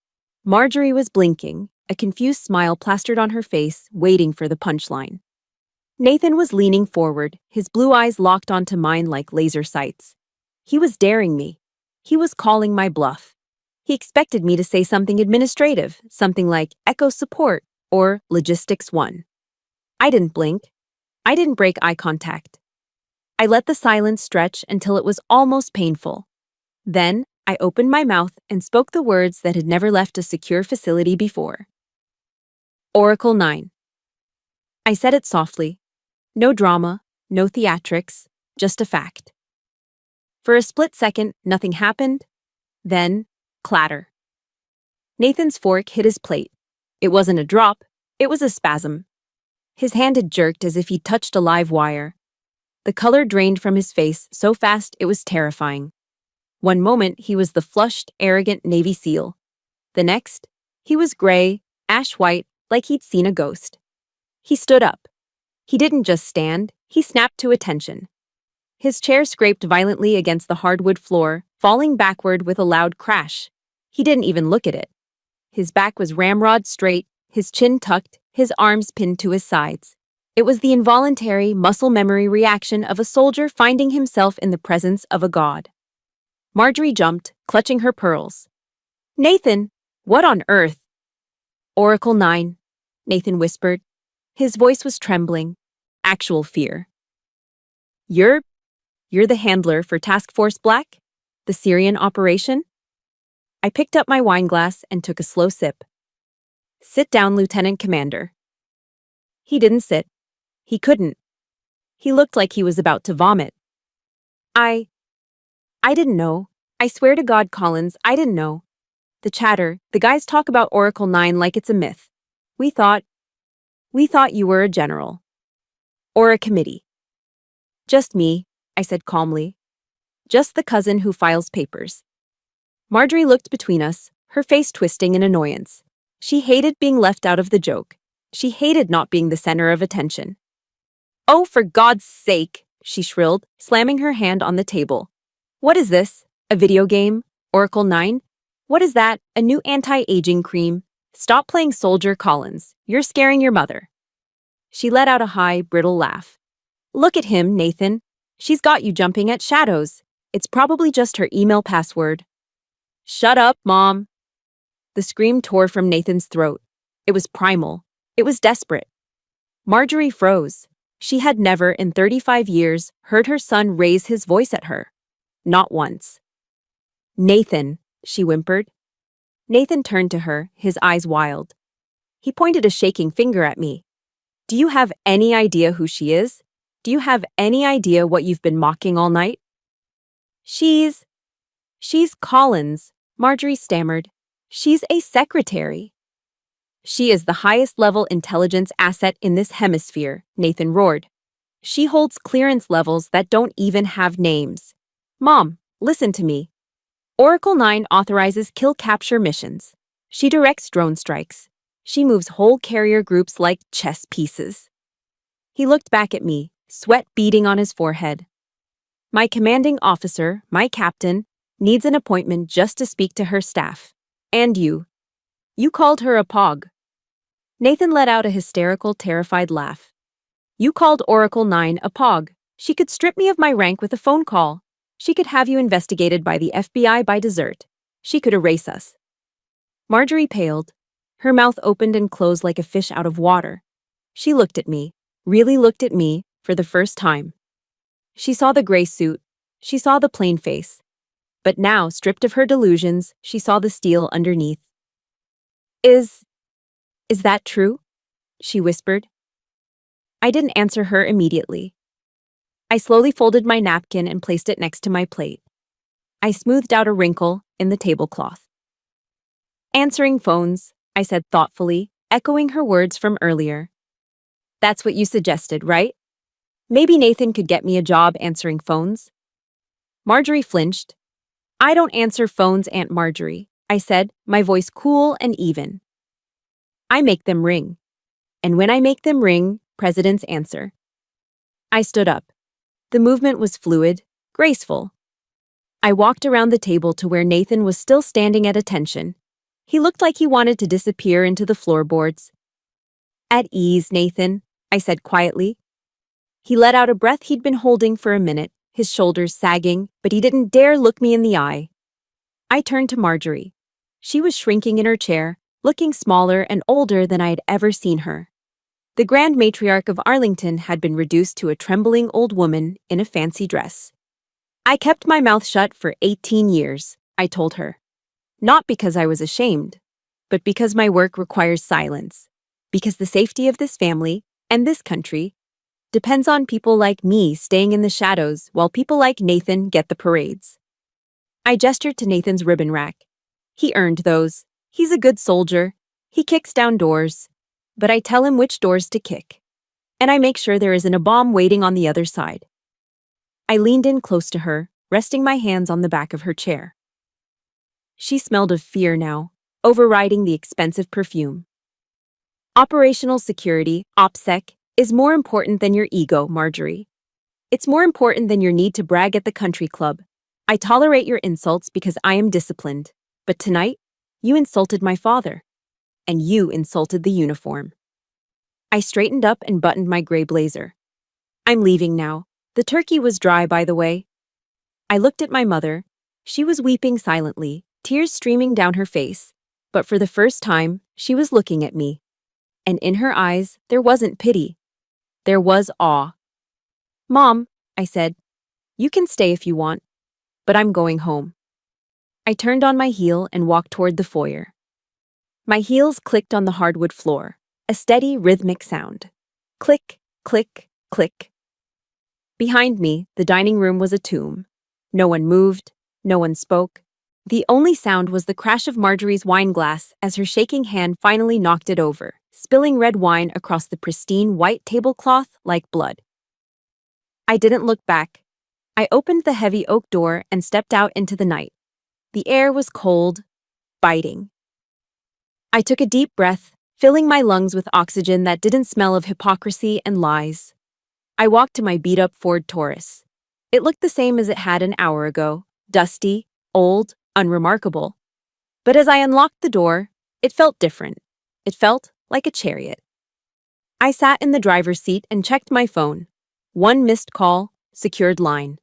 Marjorie was blinking, a confused smile plastered on her face, waiting for the punchline. Nathan was leaning forward, his blue eyes locked onto mine like laser sights. He was daring me. He was calling my bluff. He expected me to say something administrative, something like Echo Support or Logistics 1. I didn't blink. I didn't break eye contact. I let the silence stretch until it was almost painful. Then, I opened my mouth and spoke the words that had never left a secure facility before. Oracle 9. I said it softly. No drama, no theatrics, just a fact. For a split second, nothing happened. Then, clatter. Nathan's fork hit his plate. It wasn't a drop, it was a spasm. His hand had jerked as if he'd touched a live wire. The color drained from his face so fast it was terrifying. One moment, he was the flushed, arrogant Navy SEAL. The next, he was gray, ash-white, like he'd seen a ghost. He stood up. He didn't just stand, he snapped to attention. His chair scraped violently against the hardwood floor, falling backward with a loud crash. He didn't even look at it. His back was ramrod straight, his chin tucked, his arms pinned to his sides. It was the involuntary, muscle memory reaction of a soldier finding himself in the presence of a god. Marjorie jumped, clutching her pearls. "Nathan, what on earth?" "Oracle 9, Nathan whispered. His voice was trembling. Actual fear. You're the handler for Task Force Black? The Syrian operation?" I picked up my wine glass and took a slow sip. "Sit down, Lieutenant Commander." He didn't sit. He couldn't. He looked like he was about to vomit. I didn't know. I swear to God, Collins, I didn't know. The chatter, the guys talk about Oracle 9 like it's a myth. We thought you were a general. Or a committee. Just me, I said calmly. Just the cousin who files papers. Marjorie looked between us, her face twisting in annoyance. She hated being left out of the joke. She hated not being the center of attention. "Oh, for God's sake," she shrilled, slamming her hand on the table. "What is this? A video game? Oracle 9? What is that? A new anti-aging cream? Stop playing Soldier, Collins. You're scaring your mother." She let out a high, brittle laugh. "Look at him, Nathan. She's got you jumping at shadows. It's probably just her email password." "Shut up, Mom." The scream tore from Nathan's throat. It was primal. It was desperate. Marjorie froze. She had never, in 35 years, heard her son raise his voice at her. Not once. "Nathan," she whimpered. Nathan turned to her, his eyes wild. He pointed a shaking finger at me. "Do you have any idea who she is? Do you have any idea what you've been mocking all night?" She's Collins," Marjorie stammered. "She's a secretary." "She is the highest-level intelligence asset in this hemisphere," Nathan roared. "She holds clearance levels that don't even have names. Mom, listen to me. Oracle 9 authorizes kill-capture missions. She directs drone strikes. She moves whole carrier groups like chess pieces." He looked back at me, sweat beading on his forehead. "My commanding officer, my captain, needs an appointment just to speak to her staff. And you. You called her a pog." Nathan let out a hysterical, terrified laugh. "You called Oracle 9 a pog. She could strip me of my rank with a phone call. She could have you investigated by the FBI by dessert. She could erase us." Marjorie paled. Her mouth opened and closed like a fish out of water. She looked at me, really looked at me, for the first time. She saw the gray suit. She saw the plain face. But now, stripped of her delusions, she saw the steel underneath. Is that true?" she whispered. I didn't answer her immediately. I slowly folded my napkin and placed it next to my plate. I smoothed out a wrinkle in the tablecloth. "Answering phones," I said thoughtfully, echoing her words from earlier. "That's what you suggested, right? Maybe Nathan could get me a job answering phones." Marjorie flinched. "I don't answer phones, Aunt Marjorie," I said, my voice cool and even. "I make them ring. And when I make them ring, presidents answer." I stood up. The movement was fluid, graceful. I walked around the table to where Nathan was still standing at attention. He looked like he wanted to disappear into the floorboards. At ease, Nathan, I said quietly. He let out a breath he'd been holding for a minute, his shoulders sagging, but he didn't dare look me in the eye. I turned to Marjorie. She was shrinking in her chair, looking smaller and older than I had ever seen her. The Grand Matriarch of Arlington had been reduced to a trembling old woman in a fancy dress. I kept my mouth shut for 18 years, I told her. Not because I was ashamed, but because my work requires silence. Because the safety of this family, and this country, depends on people like me staying in the shadows while people like Nathan get the parades. I gestured to Nathan's ribbon rack. He earned those. He's a good soldier. He kicks down doors. But I tell him which doors to kick. And I make sure there isn't a bomb waiting on the other side. I leaned in close to her, resting my hands on the back of her chair. She smelled of fear now, overriding the expensive perfume. Operational security, OPSEC, is more important than your ego, Marjorie. It's more important than your need to brag at the country club. I tolerate your insults because I am disciplined. But tonight, you insulted my father. And you insulted the uniform. I straightened up and buttoned my gray blazer. I'm leaving now. The turkey was dry, by the way. I looked at my mother. She was weeping silently, tears streaming down her face. But for the first time, she was looking at me. And in her eyes, there wasn't pity. There was awe. Mom, I said, you can stay if you want, but I'm going home. I turned on my heel and walked toward the foyer. My heels clicked on the hardwood floor, a steady, rhythmic sound. Click, click, click. Behind me, the dining room was a tomb. No one moved, no one spoke. The only sound was the crash of Marjorie's wine glass as her shaking hand finally knocked it over, spilling red wine across the pristine white tablecloth like blood. I didn't look back. I opened the heavy oak door and stepped out into the night. The air was cold, biting. I took a deep breath, filling my lungs with oxygen that didn't smell of hypocrisy and lies. I walked to my beat-up Ford Taurus. It looked the same as it had an hour ago, dusty, old, unremarkable. But as I unlocked the door, it felt different. It felt like a chariot. I sat in the driver's seat and checked my phone. One missed call, secured line.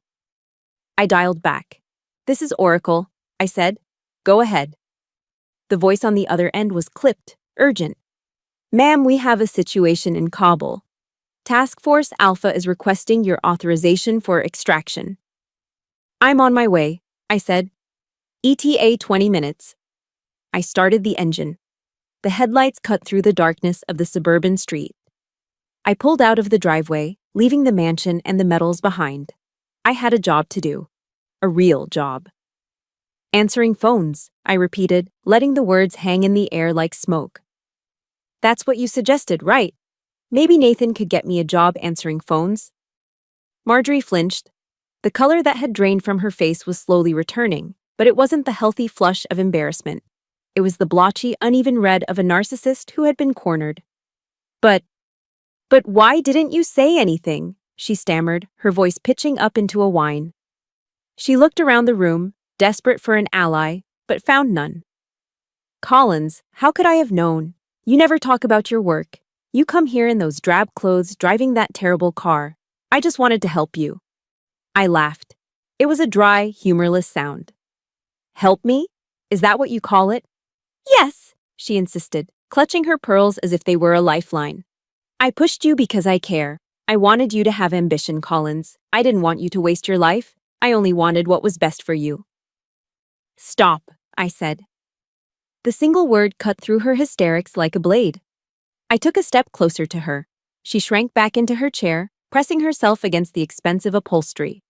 I dialed back. This is Oracle, I said. Go ahead. The voice on the other end was clipped, urgent. Ma'am, we have a situation in Kabul. Task Force Alpha is requesting your authorization for extraction. I'm on my way, I said. ETA 20 minutes. I started the engine. The headlights cut through the darkness of the suburban street. I pulled out of the driveway, leaving the mansion and the metals behind. I had a job to do. A real job. Answering phones, I repeated, letting the words hang in the air like smoke. That's what you suggested, right? Maybe Nathan could get me a job answering phones. Marjorie flinched. The color that had drained from her face was slowly returning, but it wasn't the healthy flush of embarrassment. It was the blotchy, uneven red of a narcissist who had been cornered. But why didn't you say anything? She stammered, her voice pitching up into a whine. She looked around the room, desperate for an ally, but found none. Collins, how could I have known? You never talk about your work. You come here in those drab clothes, driving that terrible car. I just wanted to help you. I laughed. It was a dry, humorless sound. Help me? Is that what you call it? Yes, she insisted, clutching her pearls as if they were a lifeline. I pushed you because I care. I wanted you to have ambition, Collins. I didn't want you to waste your life. I only wanted what was best for you. Stop, I said. The single word cut through her hysterics like a blade. I took a step closer to her. She shrank back into her chair, pressing herself against the expensive upholstery.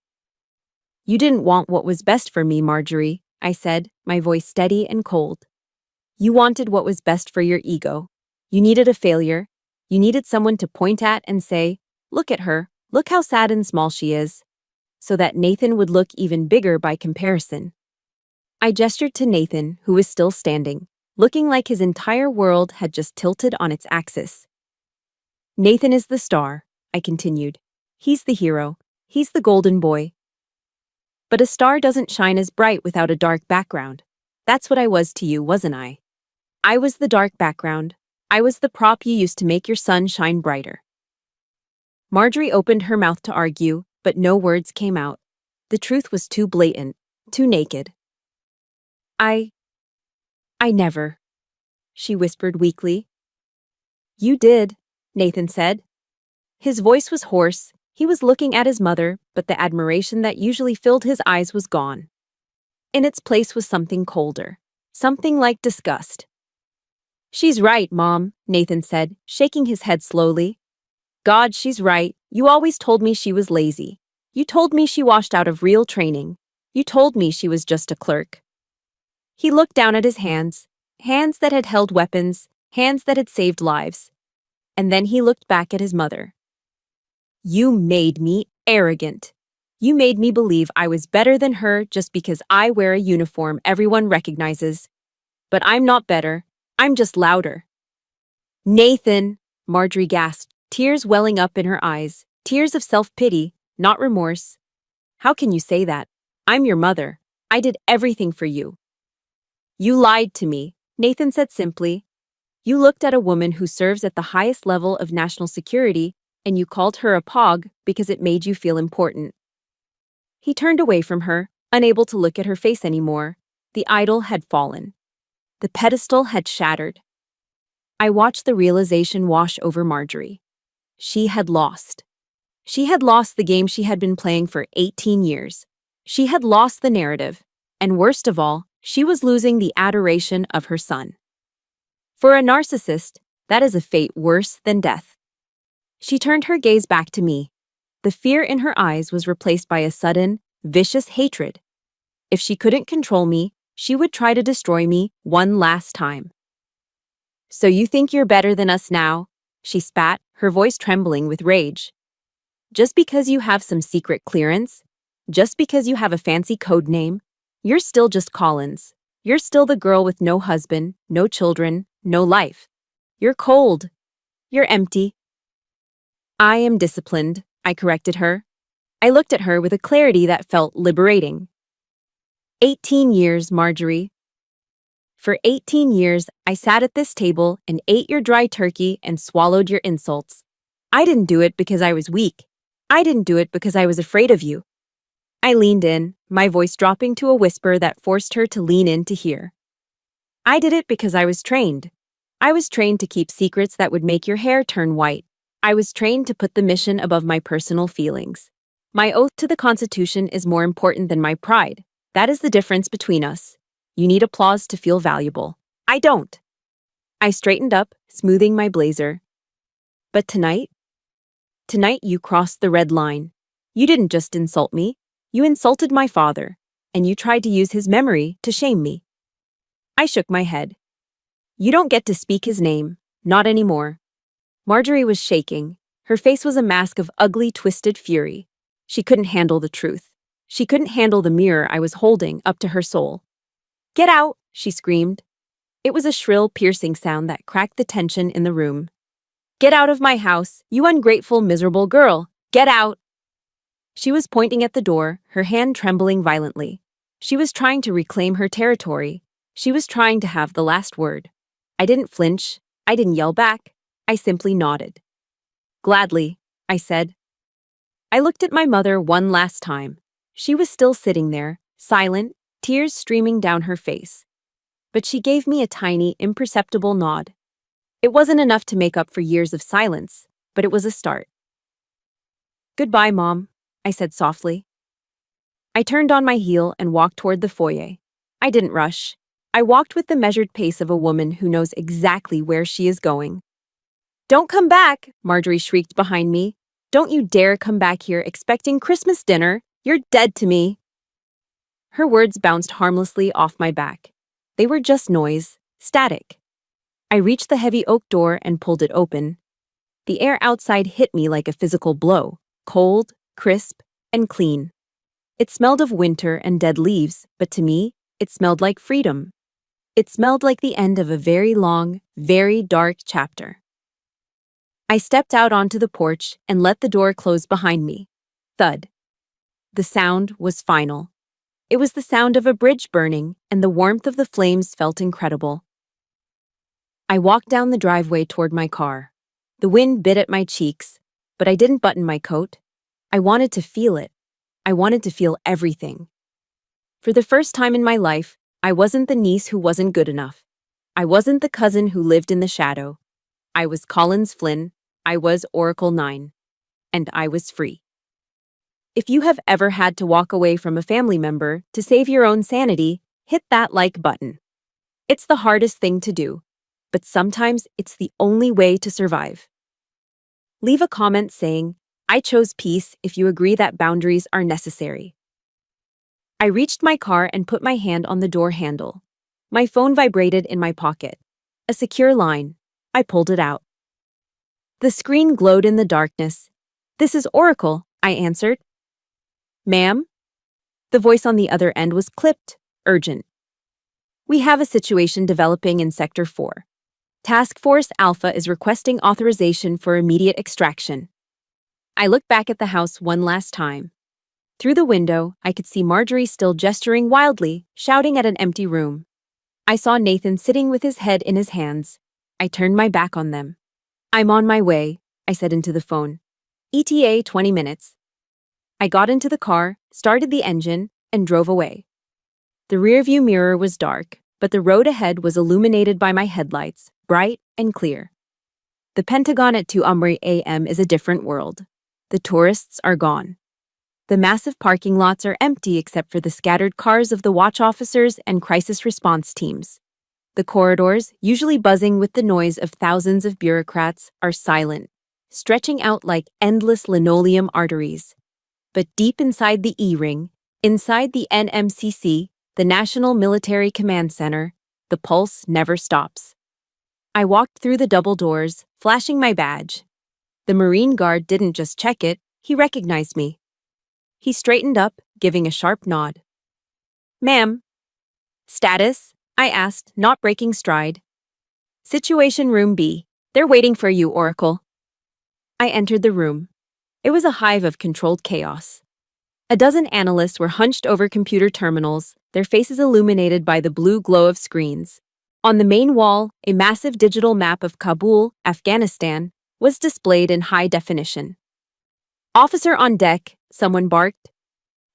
You didn't want what was best for me, Marjorie, I said, my voice steady and cold. You wanted what was best for your ego. You needed a failure. You needed someone to point at and say, look at her, look how sad and small she is, so that Nathan would look even bigger by comparison. I gestured to Nathan, who was still standing, looking like his entire world had just tilted on its axis. Nathan is the star, I continued. He's the hero. He's the golden boy. But a star doesn't shine as bright without a dark background. That's what I was to you, wasn't I? I was the dark background. I was the prop you used to make your sun shine brighter. Marjorie opened her mouth to argue, but no words came out. The truth was too blatant, too naked. I never, she whispered weakly. You did, Nathan said. His voice was hoarse. He was looking at his mother, but the admiration that usually filled his eyes was gone. In its place was something colder, something like disgust. She's right, Mom, Nathan said, shaking his head slowly. God, she's right. You always told me she was lazy. You told me she washed out of real training. You told me she was just a clerk. He looked down at his hands, hands that had held weapons, hands that had saved lives. And then he looked back at his mother. You made me arrogant. You made me believe I was better than her just because I wear a uniform everyone recognizes. But I'm not better. I'm just louder. Nathan, Marjorie gasped, tears welling up in her eyes, tears of self-pity, not remorse. How can you say that? I'm your mother. I did everything for you. You lied to me, Nathan said simply. You looked at a woman who serves at the highest level of national security, and you called her a pog because it made you feel important. He turned away from her, unable to look at her face anymore. The idol had fallen. The pedestal had shattered. I watched the realization wash over Marjorie. She had lost. She had lost the game she had been playing for 18 years. She had lost the narrative, and worst of all, she was losing the adoration of her son. For a narcissist, that is a fate worse than death. She turned her gaze back to me. The fear in her eyes was replaced by a sudden, vicious hatred. If she couldn't control me, she would try to destroy me one last time. So you think you're better than us now? She spat, her voice trembling with rage. Just because you have some secret clearance? Just because you have a fancy code name? You're still just Collins. You're still the girl with no husband, no children, no life. You're cold. You're empty. I am disciplined, I corrected her. I looked at her with a clarity that felt liberating. 18 years, Marjorie. For 18 years, I sat at this table and ate your dry turkey and swallowed your insults. I didn't do it because I was weak. I didn't do it because I was afraid of you. I leaned in, my voice dropping to a whisper that forced her to lean in to hear. I did it because I was trained. I was trained to keep secrets that would make your hair turn white. I was trained to put the mission above my personal feelings. My oath to the Constitution is more important than my pride. That is the difference between us. You need applause to feel valuable. I don't. I straightened up, smoothing my blazer. But tonight you crossed the red line. You didn't just insult me. You insulted my father, and you tried to use his memory to shame me. I shook my head. You don't get to speak his name, not anymore. Marjorie was shaking. Her face was a mask of ugly, twisted fury. She couldn't handle the truth. She couldn't handle the mirror I was holding up to her soul. Get out, she screamed. It was a shrill, piercing sound that cracked the tension in the room. Get out of my house, you ungrateful, miserable girl. Get out. She was pointing at the door, her hand trembling violently. She was trying to reclaim her territory. She was trying to have the last word. I didn't flinch. I didn't yell back. I simply nodded. Gladly, I said. I looked at my mother one last time. She was still sitting there, silent, tears streaming down her face. But she gave me a tiny, imperceptible nod. It wasn't enough to make up for years of silence, but it was a start. Goodbye, Mom, I said softly. I turned on my heel and walked toward the foyer. I didn't rush. I walked with the measured pace of a woman who knows exactly where she is going. Don't come back, Marjorie shrieked behind me. Don't you dare come back here expecting Christmas dinner. You're dead to me. Her words bounced harmlessly off my back. They were just noise, static. I reached the heavy oak door and pulled it open. The air outside hit me like a physical blow, cold, crisp, and clean. It smelled of winter and dead leaves, but to me, it smelled like freedom. It smelled like the end of a very long, very dark chapter. I stepped out onto the porch and let the door close behind me. Thud. The sound was final. It was the sound of a bridge burning, and the warmth of the flames felt incredible. I walked down the driveway toward my car. The wind bit at my cheeks, but I didn't button my coat. I wanted to feel it. I wanted to feel everything. For the first time in my life, I wasn't the niece who wasn't good enough. I wasn't the cousin who lived in the shadow. I was Collins Flynn. I was Oracle 9. And I was free. If you have ever had to walk away from a family member to save your own sanity, hit that like button. It's the hardest thing to do, but sometimes it's the only way to survive. Leave a comment saying, "I chose peace," if you agree that boundaries are necessary. I reached my car and put my hand on the door handle. My phone vibrated in my pocket. A secure line. I pulled it out. The screen glowed in the darkness. "This is Oracle," I answered. "Ma'am?" The voice on the other end was clipped, urgent. "We have a situation developing in Sector 4. Task Force Alpha is requesting authorization for immediate extraction." I looked back at the house one last time. Through the window, I could see Marjorie still gesturing wildly, shouting at an empty room. I saw Nathan sitting with his head in his hands. I turned my back on them. "I'm on my way," I said into the phone. "ETA 20 minutes. I got into the car, started the engine, and drove away. The rearview mirror was dark, but the road ahead was illuminated by my headlights, bright and clear. The Pentagon at 2 a.m. is a different world. The tourists are gone. The massive parking lots are empty except for the scattered cars of the watch officers and crisis response teams. The corridors, usually buzzing with the noise of thousands of bureaucrats, are silent, stretching out like endless linoleum arteries. But deep inside the E-ring, inside the NMCC, the National Military Command Center, the pulse never stops. I walked through the double doors, flashing my badge. The Marine Guard didn't just check it, he recognized me. He straightened up, giving a sharp nod. "Ma'am." "Status?" I asked, not breaking stride. "Situation Room B. They're waiting for you, Oracle." I entered the room. It was a hive of controlled chaos. A dozen analysts were hunched over computer terminals, their faces illuminated by the blue glow of screens. On the main wall, a massive digital map of Kabul, Afghanistan, was displayed in high definition. "Officer on deck," someone barked.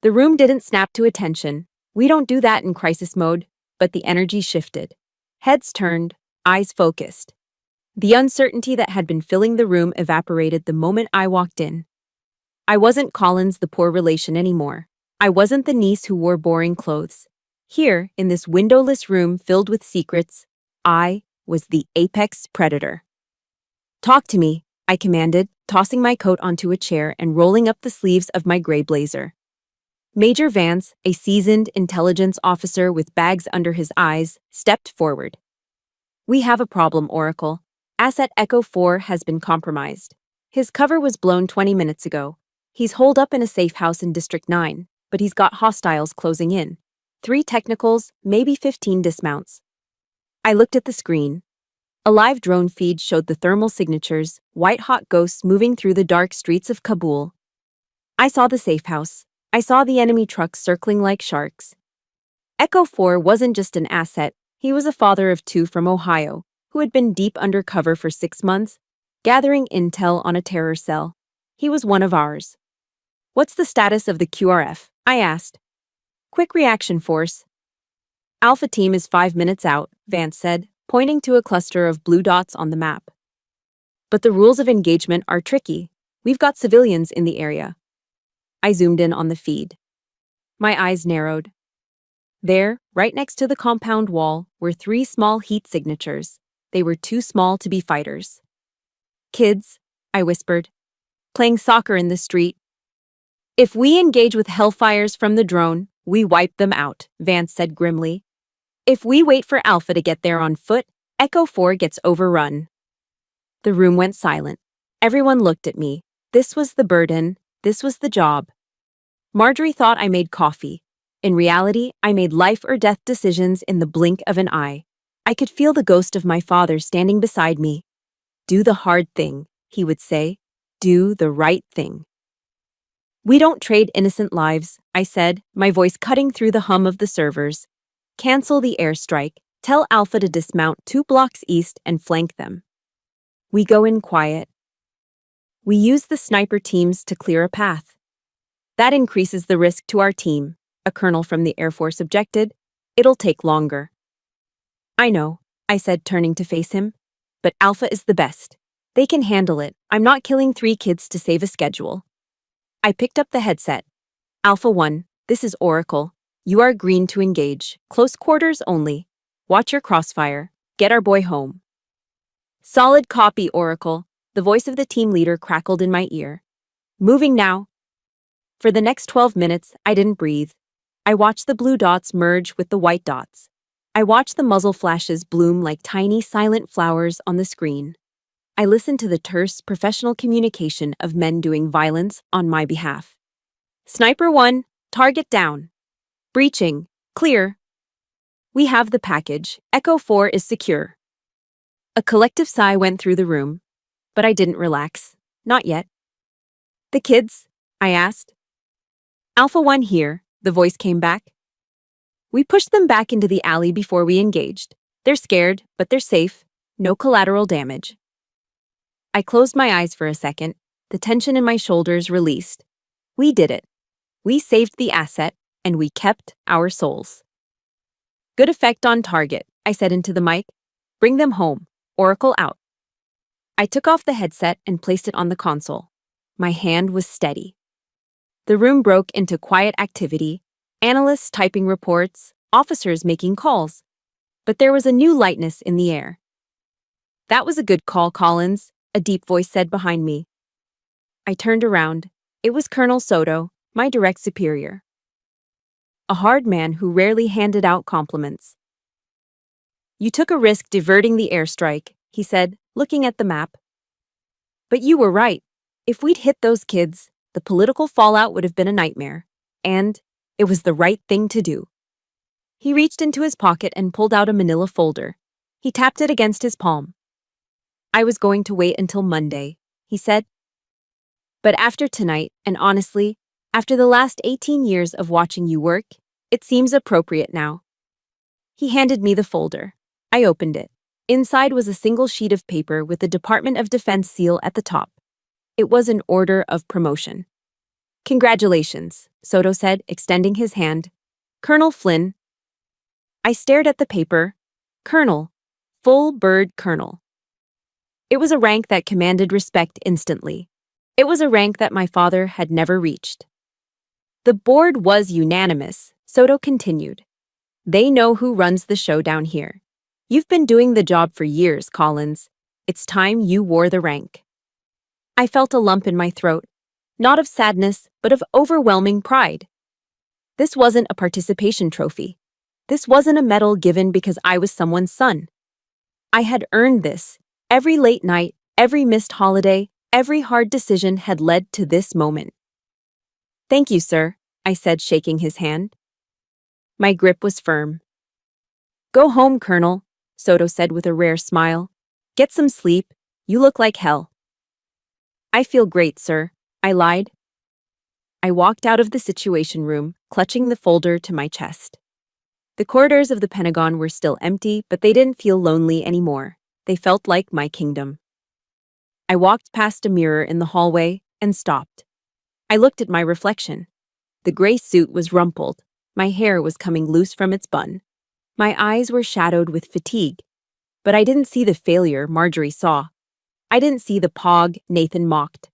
The room didn't snap to attention. We don't do that in crisis mode, but the energy shifted. Heads turned, eyes focused. The uncertainty that had been filling the room evaporated the moment I walked in. I wasn't Collins the poor relation anymore. I wasn't the niece who wore boring clothes. Here, in this windowless room filled with secrets, I was the apex predator. "Talk to me," I commanded, tossing my coat onto a chair and rolling up the sleeves of my gray blazer. Major Vance, a seasoned intelligence officer with bags under his eyes, stepped forward. "We have a problem, Oracle. Asset Echo 4 has been compromised. His cover was blown 20 minutes ago. He's holed up in a safe house in District 9, but he's got hostiles closing in. 3 technicals, maybe 15 dismounts." I looked at the screen. A live drone feed showed the thermal signatures, white-hot ghosts moving through the dark streets of Kabul. I saw the safe house. I saw the enemy trucks circling like sharks. Echo 4 wasn't just an asset, he was a father of 2 from Ohio, who had been deep undercover for 6 months, gathering intel on a terror cell. He was one of ours. "What's the status of the QRF?" I asked. "Quick reaction force." "Alpha team is 5 minutes out," Vance said, pointing to a cluster of blue dots on the map. "But the rules of engagement are tricky. We've got civilians in the area." I zoomed in on the feed. My eyes narrowed. There, right next to the compound wall, were 3 small heat signatures. They were too small to be fighters. "Kids," I whispered, "playing soccer in the street. If we engage with hellfires from the drone, we wipe them out," Vance said grimly. "If we wait for Alpha to get there on foot, Echo 4 gets overrun." The room went silent. Everyone looked at me. This was the burden. This was the job. Marjorie thought I made coffee. In reality, I made life-or-death decisions in the blink of an eye. I could feel the ghost of my father standing beside me. "Do the hard thing," he would say. "Do the right thing." "We don't trade innocent lives," I said, my voice cutting through the hum of the servers. "Cancel the airstrike. Tell Alpha to dismount 2 blocks east and flank them. We go in quiet. We use the sniper teams to clear a path. That increases the risk to our team, a colonel from the Air Force objected. It'll take longer. I know, I said, turning to face him. But Alpha is the best. They can handle it. I'm not killing 3 kids to save a schedule. I picked up the headset. Alpha 1, this is Oracle. You are green to engage. Close quarters only. Watch your crossfire. Get our boy home. Solid copy, Oracle. The voice of the team leader crackled in my ear. Moving now. For the next 12 minutes, I didn't breathe. I watched the blue dots merge with the white dots. I watched the muzzle flashes bloom like tiny silent flowers on the screen. I listened to the terse, professional communication of men doing violence on my behalf. Sniper 1, target down. Breaching, clear. We have the package. Echo 4 is secure. A collective sigh went through the room, but I didn't relax. Not yet. The kids? I asked. Alpha 1 here, the voice came back. We pushed them back into the alley before we engaged. They're scared, but they're safe. No collateral damage. I closed my eyes for a second. The tension in my shoulders released. We did it. We saved the asset, and we kept our souls. Good effect on target, I said into the mic. Bring them home. Oracle out. I took off the headset and placed it on the console. My hand was steady. The room broke into quiet activity, analysts typing reports, officers making calls. But there was a new lightness in the air. That was a good call, Collins, a deep voice said behind me. I turned around. It was Colonel Soto, my direct superior. A hard man who rarely handed out compliments. You took a risk diverting the airstrike, he said, looking at the map. But you were right. If we'd hit those kids, the political fallout would have been a nightmare. And it was the right thing to do. He reached into his pocket and pulled out a manila folder. He tapped it against his palm. I was going to wait until Monday, he said. But after tonight, and honestly, after the last 18 years of watching you work, it seems appropriate now. He handed me the folder. I opened it. Inside was a single sheet of paper with the Department of Defense seal at the top. It was an order of promotion. Congratulations, Soto said, extending his hand. Colonel Flynn. I stared at the paper. Colonel. Full bird colonel. It was a rank that commanded respect instantly. It was a rank that my father had never reached. The board was unanimous, Soto continued. They know who runs the show down here. You've been doing the job for years, Collins. It's time you wore the rank. I felt a lump in my throat, not of sadness, but of overwhelming pride. This wasn't a participation trophy. This wasn't a medal given because I was someone's son. I had earned this. Every late night, every missed holiday, every hard decision had led to this moment. Thank you, sir, I said, shaking his hand. My grip was firm. Go home, Colonel, Soto said with a rare smile. Get some sleep. You look like hell. I feel great, sir, I lied. I walked out of the Situation Room, clutching the folder to my chest. The corridors of the Pentagon were still empty, but they didn't feel lonely anymore. They felt like my kingdom. I walked past a mirror in the hallway and stopped. I looked at my reflection. The gray suit was rumpled. My hair was coming loose from its bun. My eyes were shadowed with fatigue. But I didn't see the failure Marjorie saw. I didn't see the pog Nathan mocked.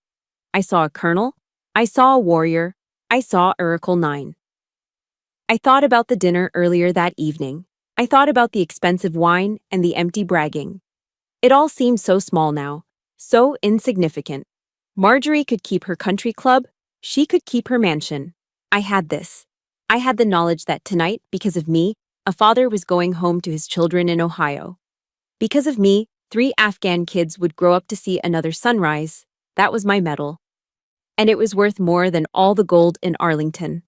I saw a colonel. I saw a warrior. I saw Oracle 9. I thought about the dinner earlier that evening. I thought about the expensive wine and the empty bragging. It all seemed so small now, so insignificant. Marjorie could keep her country club. She could keep her mansion. I had this. I had the knowledge that tonight, because of me, a father was going home to his children in Ohio. Because of me, 3 Afghan kids would grow up to see another sunrise. That was my medal. And it was worth more than all the gold in Arlington.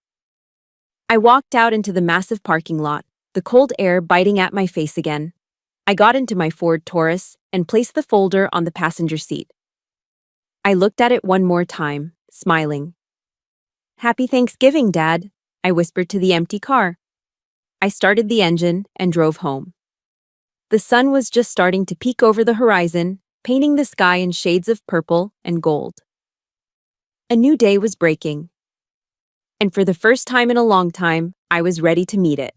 I walked out into the massive parking lot, the cold air biting at my face again. I got into my Ford Taurus and placed the folder on the passenger seat. I looked at it one more time, smiling. Happy Thanksgiving, Dad, I whispered to the empty car. I started the engine and drove home. The sun was just starting to peek over the horizon, painting the sky in shades of purple and gold. A new day was breaking. And for the first time in a long time, I was ready to meet it.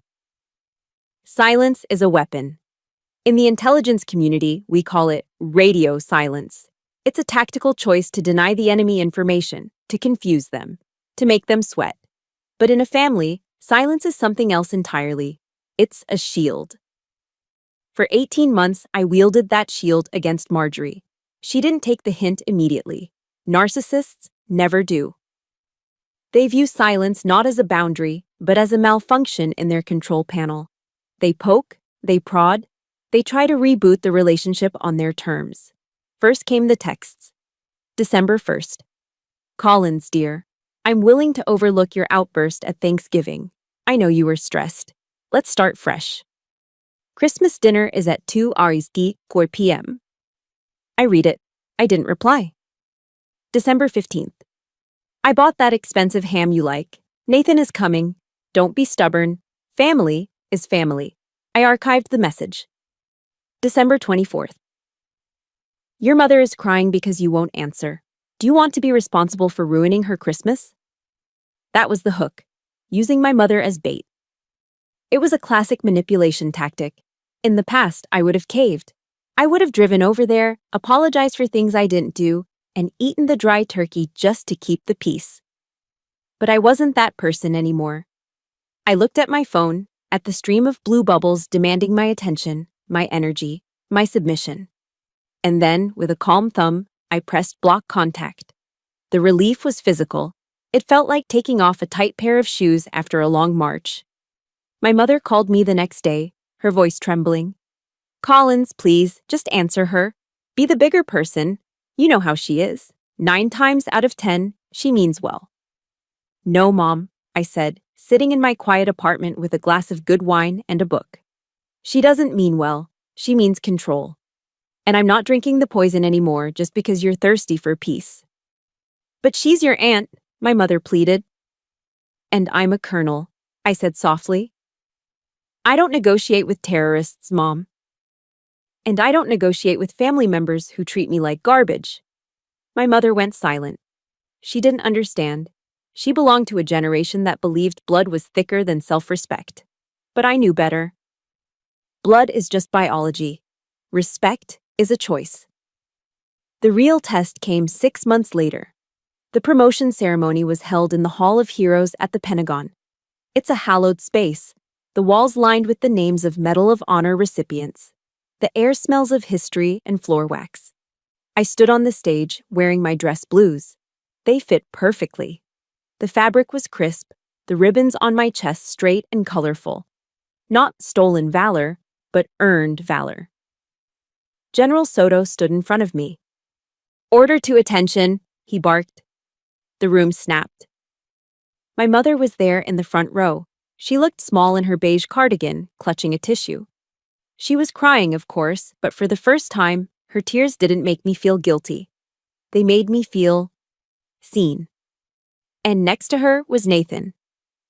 Silence is a weapon. In the intelligence community, we call it radio silence. It's a tactical choice to deny the enemy information, to confuse them, to make them sweat. But in a family, silence is something else entirely. It's a shield. For 18 months, I wielded that shield against Marjorie. She didn't take the hint immediately. Narcissists never do. They view silence not as a boundary, but as a malfunction in their control panel. They poke, they prod, they try to reboot the relationship on their terms. First came the texts. December 1st. Collins, dear. I'm willing to overlook your outburst at Thanksgiving. I know you were stressed. Let's start fresh. Christmas dinner is at 4 p.m. I read it. I didn't reply. December 15th. I bought that expensive ham you like. Nathan is coming. Don't be stubborn. Family is family. I archived the message. December 24th. Your mother is crying because you won't answer. Do you want to be responsible for ruining her Christmas? That was the hook, using my mother as bait. It was a classic manipulation tactic. In the past, I would have caved. I would have driven over there, apologized for things I didn't do, and eaten the dry turkey just to keep the peace. But I wasn't that person anymore. I looked at my phone, at the stream of blue bubbles demanding my attention, my energy, my submission. And then, with a calm thumb, I pressed block contact. The relief was physical. It felt like taking off a tight pair of shoes after a long march. My mother called me the next day, her voice trembling. Collins, please, just answer her. Be the bigger person. You know how she is. 9 times out of 10, she means well. No, Mom, I said, sitting in my quiet apartment with a glass of good wine and a book. She doesn't mean well. She means control. And I'm not drinking the poison anymore just because you're thirsty for peace. But she's your aunt, my mother pleaded. And I'm a colonel, I said softly. I don't negotiate with terrorists, Mom. And I don't negotiate with family members who treat me like garbage. My mother went silent. She didn't understand. She belonged to a generation that believed blood was thicker than self-respect. But I knew better. Blood is just biology. Respect is a choice. The real test came 6 months later. The promotion ceremony was held in the Hall of Heroes at the Pentagon. It's a hallowed space, the walls lined with the names of Medal of Honor recipients. The air smells of history and floor wax. I stood on the stage, wearing my dress blues. They fit perfectly. The fabric was crisp, the ribbons on my chest straight and colorful. Not stolen valor, but earned valor. General Soto stood in front of me. Order to attention, he barked. The room snapped. My mother was there in the front row. She looked small in her beige cardigan, clutching a tissue. She was crying, of course, but for the first time, her tears didn't make me feel guilty. They made me feel seen. And next to her was Nathan.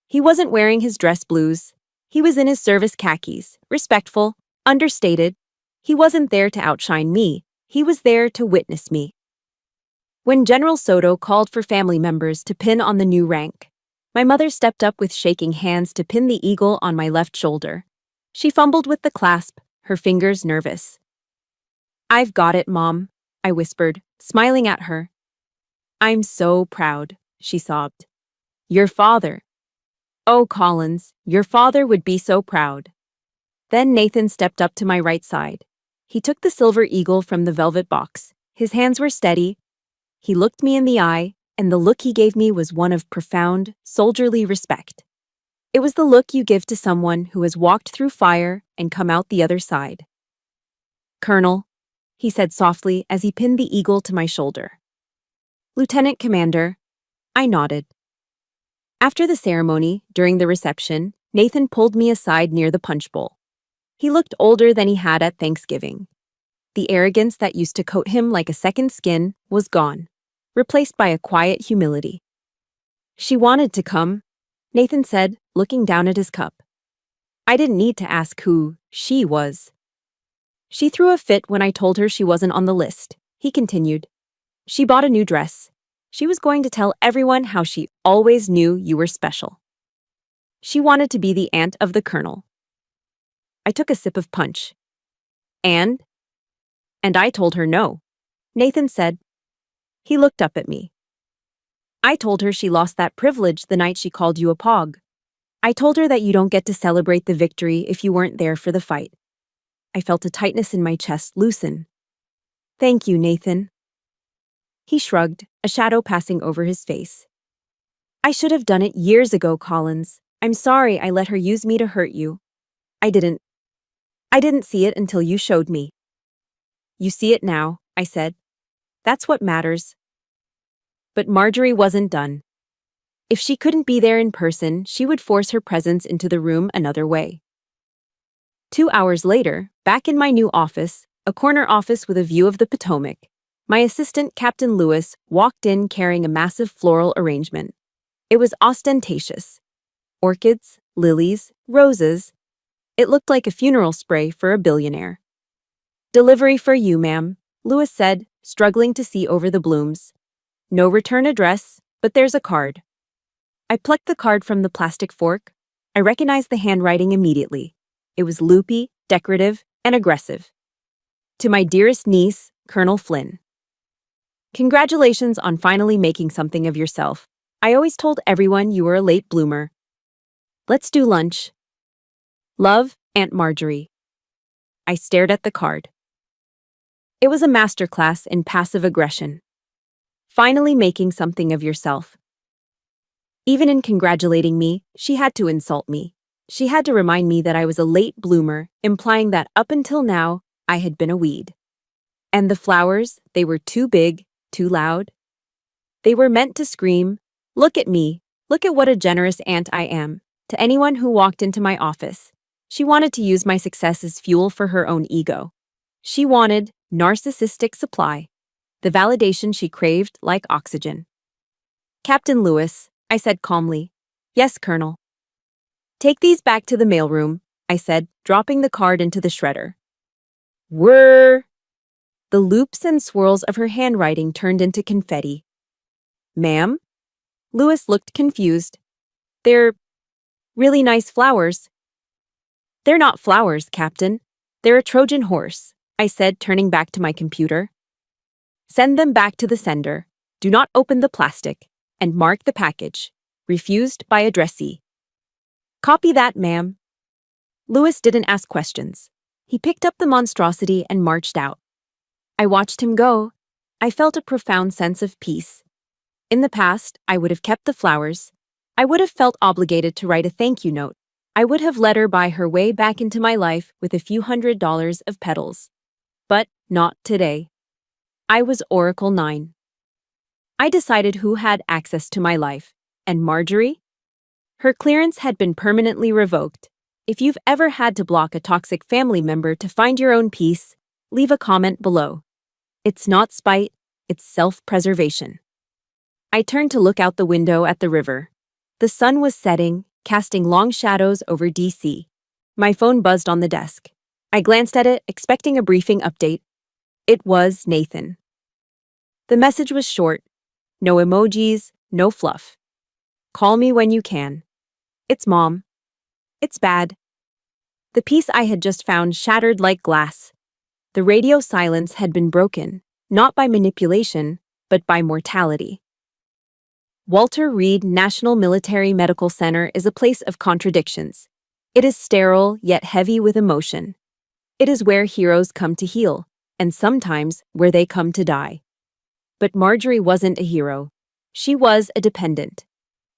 He wasn't wearing his dress blues. He was in his service khakis, respectful, understated. He wasn't there to outshine me. He was there to witness me. When General Soto called for family members to pin on the new rank, my mother stepped up with shaking hands to pin the eagle on my left shoulder. She fumbled with the clasp, her fingers nervous. I've got it, Mom, I whispered, smiling at her. I'm so proud, she sobbed. Your father. Oh, Collins, your father would be so proud. Then Nathan stepped up to my right side. He took the silver eagle from the velvet box. His hands were steady. He looked me in the eye, and the look he gave me was one of profound, soldierly respect. It was the look you give to someone who has walked through fire and come out the other side. Colonel, he said softly as he pinned the eagle to my shoulder. Lieutenant Commander, I nodded. After the ceremony, during the reception, Nathan pulled me aside near the punch bowl. He looked older than he had at Thanksgiving. The arrogance that used to coat him like a second skin was gone, replaced by a quiet humility. She wanted to come, Nathan said, looking down at his cup. I didn't need to ask who she was. She threw a fit when I told her she wasn't on the list. He continued. She bought a new dress. She was going to tell everyone how she always knew you were special. She wanted to be the aunt of the colonel. I took a sip of punch. And I told her no. Nathan said. He looked up at me. I told her she lost that privilege the night she called you a pog. I told her that you don't get to celebrate the victory if you weren't there for the fight. I felt a tightness in my chest loosen. Thank you, Nathan. He shrugged, a shadow passing over his face. I should have done it years ago, Collins. I'm sorry I let her use me to hurt you. I didn't see it until you showed me. You see it now, I said. That's what matters. But Marjorie wasn't done. If she couldn't be there in person, she would force her presence into the room another way. 2 hours later, back in my new office, a corner office with a view of the Potomac, my assistant, Captain Lewis, walked in carrying a massive floral arrangement. It was ostentatious. Orchids, lilies, roses. It looked like a funeral spray for a billionaire. Delivery for you, ma'am, Lewis said, struggling to see over the blooms. No return address, but there's a card. I plucked the card from the plastic fork. I recognized the handwriting immediately. It was loopy, decorative, and aggressive. To my dearest niece, Colonel Flynn. Congratulations on finally making something of yourself. I always told everyone you were a late bloomer. Let's do lunch. Love, Aunt Marjorie. I stared at the card. It was a masterclass in passive aggression. Finally making something of yourself. Even in congratulating me, she had to insult me. She had to remind me that I was a late bloomer, implying that up until now, I had been a weed. And the flowers, they were too big, too loud. They were meant to scream, look at me, look at what a generous aunt I am, to anyone who walked into my office. She wanted to use my success as fuel for her own ego. She wanted narcissistic supply, the validation she craved like oxygen. Captain Lewis, I said calmly. Yes, Colonel. Take these back to the mailroom, I said, dropping the card into the shredder. Whirr! The loops and swirls of her handwriting turned into confetti. Ma'am? Lewis looked confused. They're really nice flowers. They're not flowers, Captain. They're a Trojan horse, I said, turning back to my computer. Send them back to the sender. Do not open the plastic. And mark the package. Refused by addressee. Copy that, ma'am. Lewis didn't ask questions. He picked up the monstrosity and marched out. I watched him go. I felt a profound sense of peace. In the past, I would have kept the flowers. I would have felt obligated to write a thank you note. I would have let her buy her way back into my life with a few $100s of petals. But not today. I was Oracle 9. I decided who had access to my life. And Marjorie? Her clearance had been permanently revoked. If you've ever had to block a toxic family member to find your own peace, leave a comment below. It's not spite, it's self-preservation. I turned to look out the window at the river. The sun was setting, casting long shadows over DC. My phone buzzed on the desk. I glanced at it, expecting a briefing update. It was Nathan. The message was short. No emojis, no fluff. Call me when you can. It's Mom. It's bad. The peace I had just found shattered like glass. The radio silence had been broken, not by manipulation, but by mortality. Walter Reed National Military Medical Center is a place of contradictions. It is sterile, yet heavy with emotion. It is where heroes come to heal, and sometimes where they come to die. But Marjorie wasn't a hero. She was a dependent.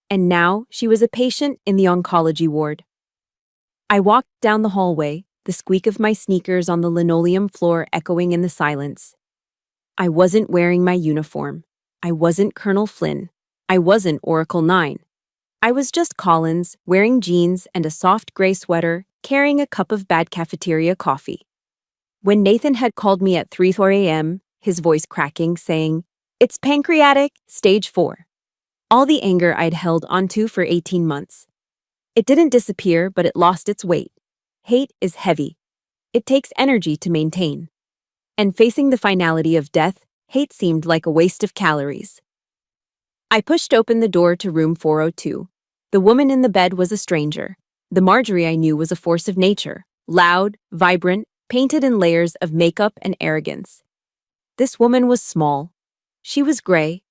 And now she was a patient in the oncology ward. I walked down the hallway, the squeak of my sneakers on the linoleum floor echoing in the silence. I wasn't wearing my uniform. I wasn't Colonel Flynn. I wasn't Oracle 9. I was just Collins, wearing jeans and a soft gray sweater, carrying a cup of bad cafeteria coffee. When Nathan had called me at 3:04 a.m., his voice cracking, saying, "It's pancreatic, stage 4. All the anger I'd held onto for 18 months. It didn't disappear, but it lost its weight. Hate is heavy. It takes energy to maintain. And facing the finality of death, hate seemed like a waste of calories. I pushed open the door to room 402. The woman in the bed was a stranger. The Marjorie I knew was a force of nature, loud, vibrant, painted in layers of makeup and arrogance. This woman was small. She was gray.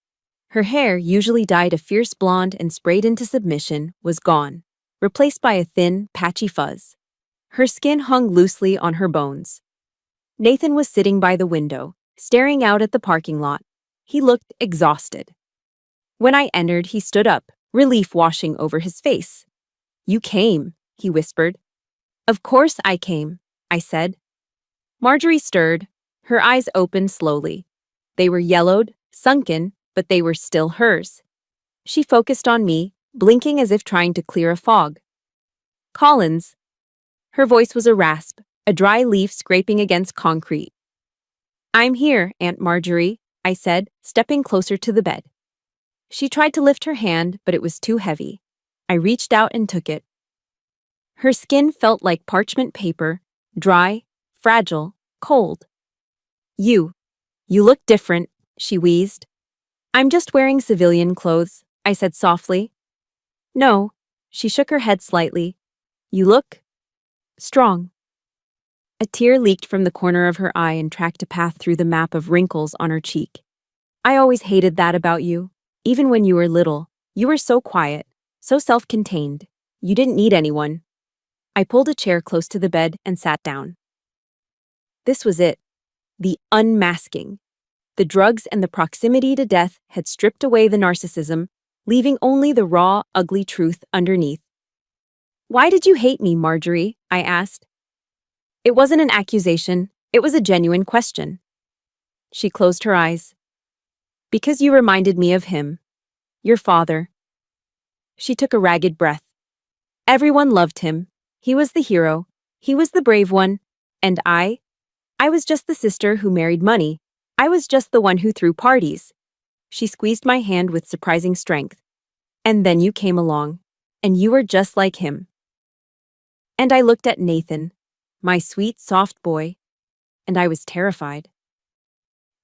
Her hair, usually dyed a fierce blonde and sprayed into submission, was gone, replaced by a thin, patchy fuzz. Her skin hung loosely on her bones. Nathan was sitting by the window, staring out at the parking lot. He looked exhausted. When I entered, he stood up, relief washing over his face. "You came," he whispered. "Of course I came," I said. Marjorie stirred, her eyes opened slowly. They were yellowed, sunken, but they were still hers. She focused on me, blinking as if trying to clear a fog. "Collins." Her voice was a rasp, a dry leaf scraping against concrete. "I'm here, Aunt Marjorie," I said, stepping closer to the bed. She tried to lift her hand, but it was too heavy. I reached out and took it. Her skin felt like parchment paper, dry, fragile, cold. You look different," she wheezed. "I'm just wearing civilian clothes," I said softly. "No," she shook her head slightly. "You look strong." A tear leaked from the corner of her eye and tracked a path through the map of wrinkles on her cheek. "I always hated that about you. Even when you were little, you were so quiet, so self-contained. You didn't need anyone." I pulled a chair close to the bed and sat down. This was it. The unmasking. The drugs and the proximity to death had stripped away the narcissism, leaving only the raw, ugly truth underneath. "Why did you hate me, Marjorie?" I asked. It wasn't an accusation, it was a genuine question. She closed her eyes. "Because you reminded me of him. Your father." She took a ragged breath. "Everyone loved him. He was the hero. He was the brave one. And I was just the sister who married money. I was just the one who threw parties." She squeezed my hand with surprising strength. "And then you came along. And you were just like him." And I looked at Nathan, my sweet, soft boy, and I was terrified.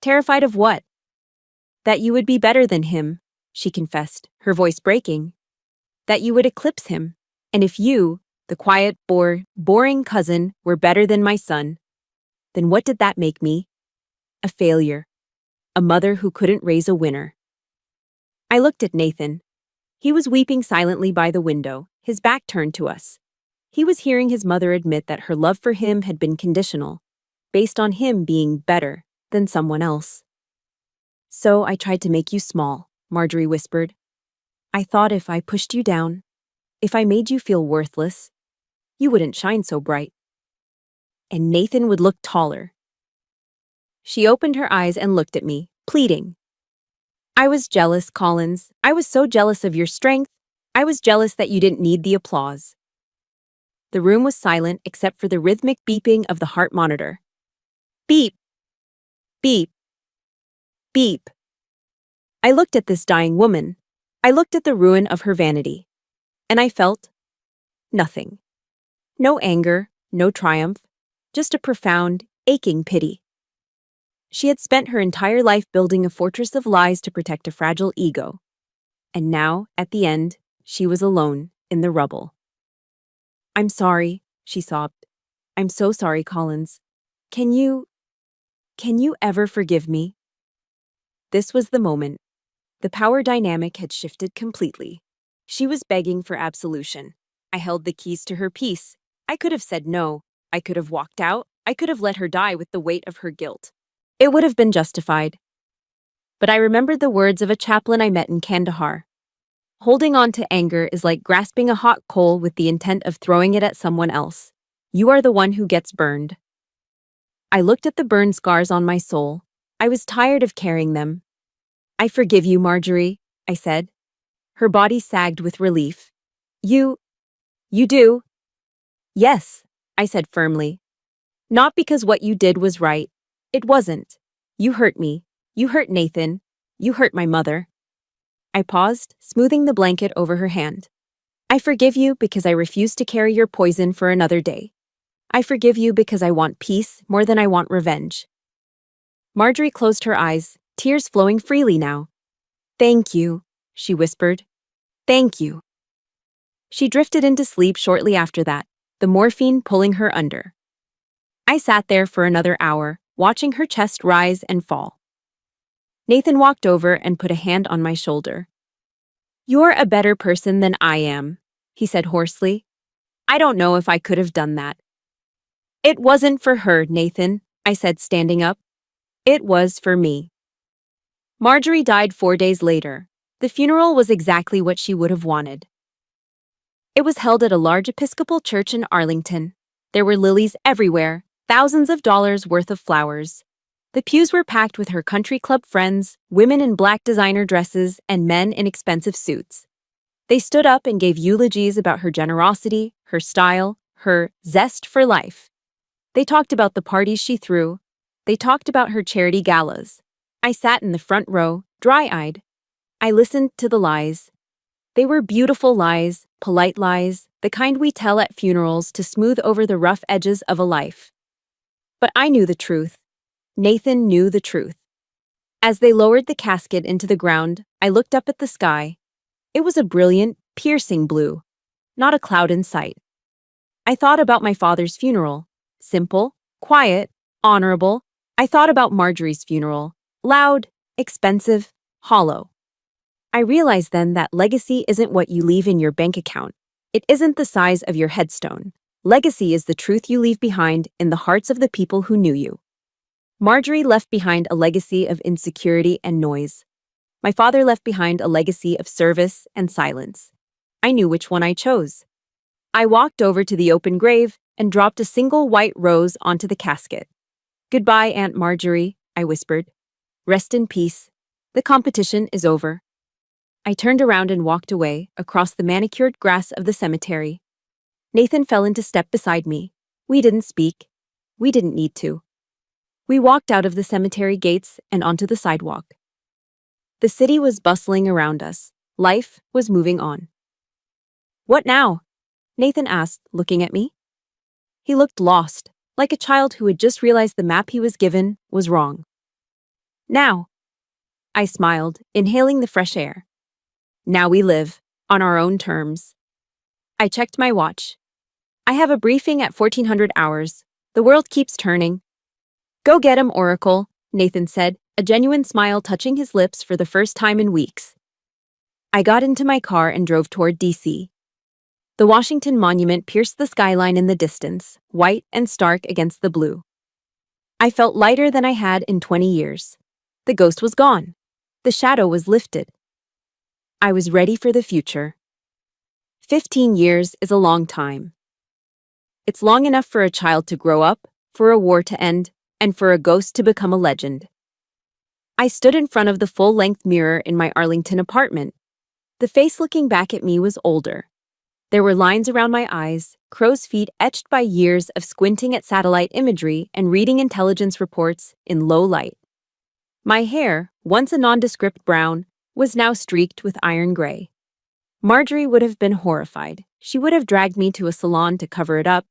Terrified of what? That you would be better than him, she confessed, her voice breaking. That you would eclipse him. And if you, the quiet, boring cousin, were better than my son, then what did that make me? A failure. A mother who couldn't raise a winner. I looked at Nathan. He was weeping silently by the window, his back turned to us. He was hearing his mother admit that her love for him had been conditional, based on him being better than someone else. "So I tried to make you small," Marjorie whispered. "I thought if I pushed you down, if I made you feel worthless, you wouldn't shine so bright. And Nathan would look taller." She opened her eyes and looked at me, pleading. "I was jealous, Collins. I was so jealous of your strength. I was jealous that you didn't need the applause." The room was silent except for the rhythmic beeping of the heart monitor. Beep. Beep. Beep. I looked at this dying woman. I looked at the ruin of her vanity. And I felt nothing. No anger, no triumph, just a profound, aching pity. She had spent her entire life building a fortress of lies to protect a fragile ego. And now, at the end, she was alone in the rubble. "I'm sorry," she sobbed. "I'm so sorry, Collins. Can you ever forgive me?" This was the moment. The power dynamic had shifted completely. She was begging for absolution. I held the keys to her peace. I could have said no. I could have walked out. I could have let her die with the weight of her guilt. It would have been justified. But I remembered the words of a chaplain I met in Kandahar. Holding on to anger is like grasping a hot coal with the intent of throwing it at someone else. You are the one who gets burned. I looked at the burn scars on my soul. I was tired of carrying them. "I forgive you, Marjorie," I said. Her body sagged with relief. You do?" "Yes," I said firmly. "Not because what you did was right. It wasn't. You hurt me. You hurt Nathan. You hurt my mother." I paused, smoothing the blanket over her hand. "I forgive you because I refuse to carry your poison for another day." I forgive you because I want peace more than I want revenge. Marjorie closed her eyes, tears flowing freely now. Thank you, she whispered. Thank you. She drifted into sleep shortly after that, the morphine pulling her under. I sat there for another hour, watching her chest rise and fall. Nathan walked over and put a hand on my shoulder. You're a better person than I am, he said hoarsely. I don't know if I could have done that. It wasn't for her, Nathan, I said, standing up. It was for me. Marjorie died 4 days later. The funeral was exactly what she would have wanted. It was held at a large Episcopal church in Arlington. There were lilies everywhere, thousands of dollars worth of flowers. The pews were packed with her country club friends, women in black designer dresses, and men in expensive suits. They stood up and gave eulogies about her generosity, her style, her zest for life. They talked about the parties she threw. They talked about her charity galas. I sat in the front row, dry-eyed. I listened to the lies. They were beautiful lies, polite lies, the kind we tell at funerals to smooth over the rough edges of a life. But I knew the truth. Nathan knew the truth. As they lowered the casket into the ground, I looked up at the sky. It was a brilliant, piercing blue, not a cloud in sight. I thought about my father's funeral. Simple, quiet, honorable. I thought about Marjorie's funeral. Loud, expensive, hollow. I realized then that legacy isn't what you leave in your bank account. It isn't the size of your headstone. Legacy is the truth you leave behind in the hearts of the people who knew you. Marjorie left behind a legacy of insecurity and noise. My father left behind a legacy of service and silence. I knew which one I chose. I walked over to the open grave and dropped a single white rose onto the casket. Goodbye, Aunt Marjorie, I whispered. Rest in peace. The competition is over. I turned around and walked away, across the manicured grass of the cemetery. Nathan fell into step beside me. We didn't speak. We didn't need to. We walked out of the cemetery gates and onto the sidewalk. The city was bustling around us. Life was moving on. What now? Nathan asked, looking at me. He looked lost, like a child who had just realized the map he was given was wrong. Now, I smiled, inhaling the fresh air. Now we live, on our own terms. I checked my watch. I have a briefing at 1400 hours. The world keeps turning. Go get him, Oracle, Nathan said, a genuine smile touching his lips for the first time in weeks. I got into my car and drove toward D.C. The Washington Monument pierced the skyline in the distance, white and stark against the blue. I felt lighter than I had in 20 years. The ghost was gone. The shadow was lifted. I was ready for the future. 15 years is a long time. It's long enough for a child to grow up, for a war to end, and for a ghost to become a legend. I stood in front of the full-length mirror in my Arlington apartment. The face looking back at me was older. There were lines around my eyes, crow's feet etched by years of squinting at satellite imagery and reading intelligence reports in low light. My hair, once a nondescript brown, was now streaked with iron gray. Marjorie would have been horrified. She would have dragged me to a salon to cover it up,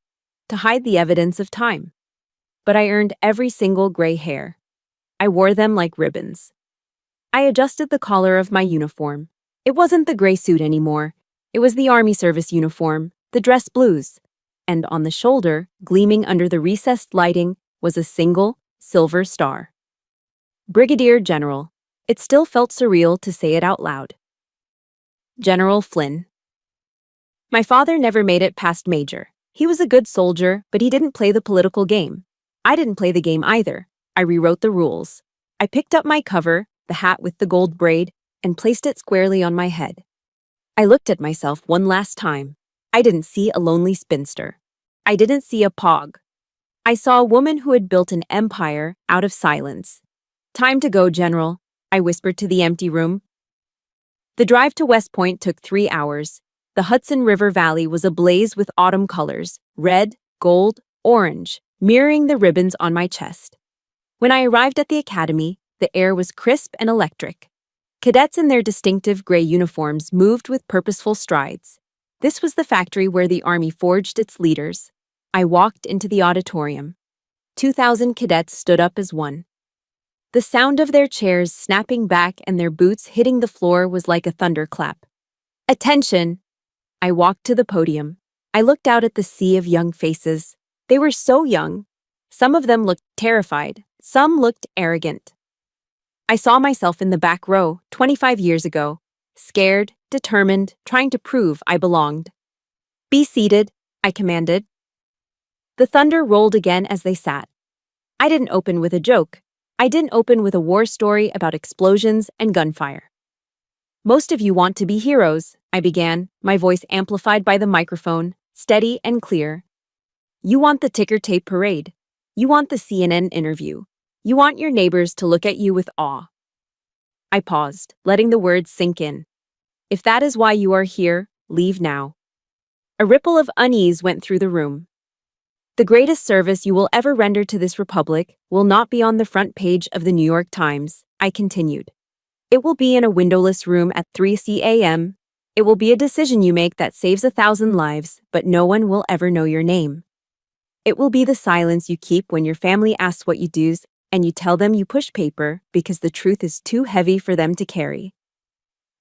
to hide the evidence of time. But I earned every single gray hair. I wore them like ribbons. I adjusted the collar of my uniform. It wasn't the gray suit anymore. It was the Army service uniform, the dress blues. And on the shoulder, gleaming under the recessed lighting, was a single, silver star. Brigadier General. It still felt surreal to say it out loud. General Flynn. My father never made it past Major. He was a good soldier, but he didn't play the political game. I didn't play the game either. I rewrote the rules. I picked up my cover, the hat with the gold braid, and placed it squarely on my head. I looked at myself one last time. I didn't see a lonely spinster. I didn't see a pog. I saw a woman who had built an empire out of silence. Time to go, General, I whispered to the empty room. The drive to West Point took 3 hours. The Hudson River Valley was ablaze with autumn colors, red, gold, orange, mirroring the ribbons on my chest. When I arrived at the academy, the air was crisp and electric. Cadets in their distinctive gray uniforms moved with purposeful strides. This was the factory where the Army forged its leaders. I walked into the auditorium. 2,000 cadets stood up as one. The sound of their chairs snapping back and their boots hitting the floor was like a thunderclap. Attention! I walked to the podium. I looked out at the sea of young faces. They were so young. Some of them looked terrified. Some looked arrogant. I saw myself in the back row 25 years ago, scared, determined, trying to prove I belonged. Be seated, I commanded. The thunder rolled again as they sat. I didn't open with a joke. I didn't open with a war story about explosions and gunfire. Most of you want to be heroes, I began, my voice amplified by the microphone, steady and clear. You want the ticker tape parade. You want the CNN interview. You want your neighbors to look at you with awe. I paused, letting the words sink in. If that is why you are here, leave now. A ripple of unease went through the room. The greatest service you will ever render to this republic will not be on the front page of the New York Times, I continued. It will be in a windowless room at 3 a.m. It will be a decision you make that saves 1,000 lives, but no one will ever know your name. It will be the silence you keep when your family asks what you do and you tell them you push paper because the truth is too heavy for them to carry.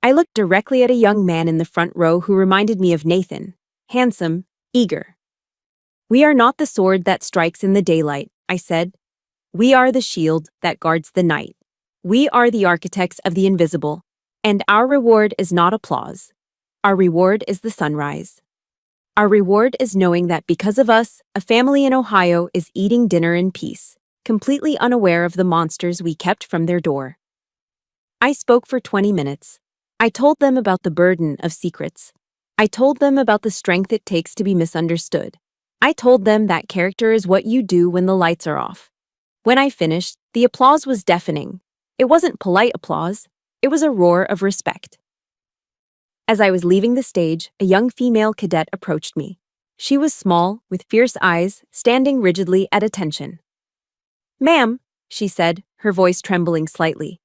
I looked directly at a young man in the front row who reminded me of Nathan, handsome, eager. We are not the sword that strikes in the daylight, I said. We are the shield that guards the night. We are the architects of the invisible, and our reward is not applause. Our reward is the sunrise. Our reward is knowing that because of us, a family in Ohio is eating dinner in peace, completely unaware of the monsters we kept from their door. I spoke for 20 minutes. I told them about the burden of secrets. I told them about the strength it takes to be misunderstood. I told them that character is what you do when the lights are off. When I finished, the applause was deafening. It wasn't polite applause. It was a roar of respect. As I was leaving the stage, a young female cadet approached me. She was small, with fierce eyes, standing rigidly at attention. Ma'am, she said, her voice trembling slightly.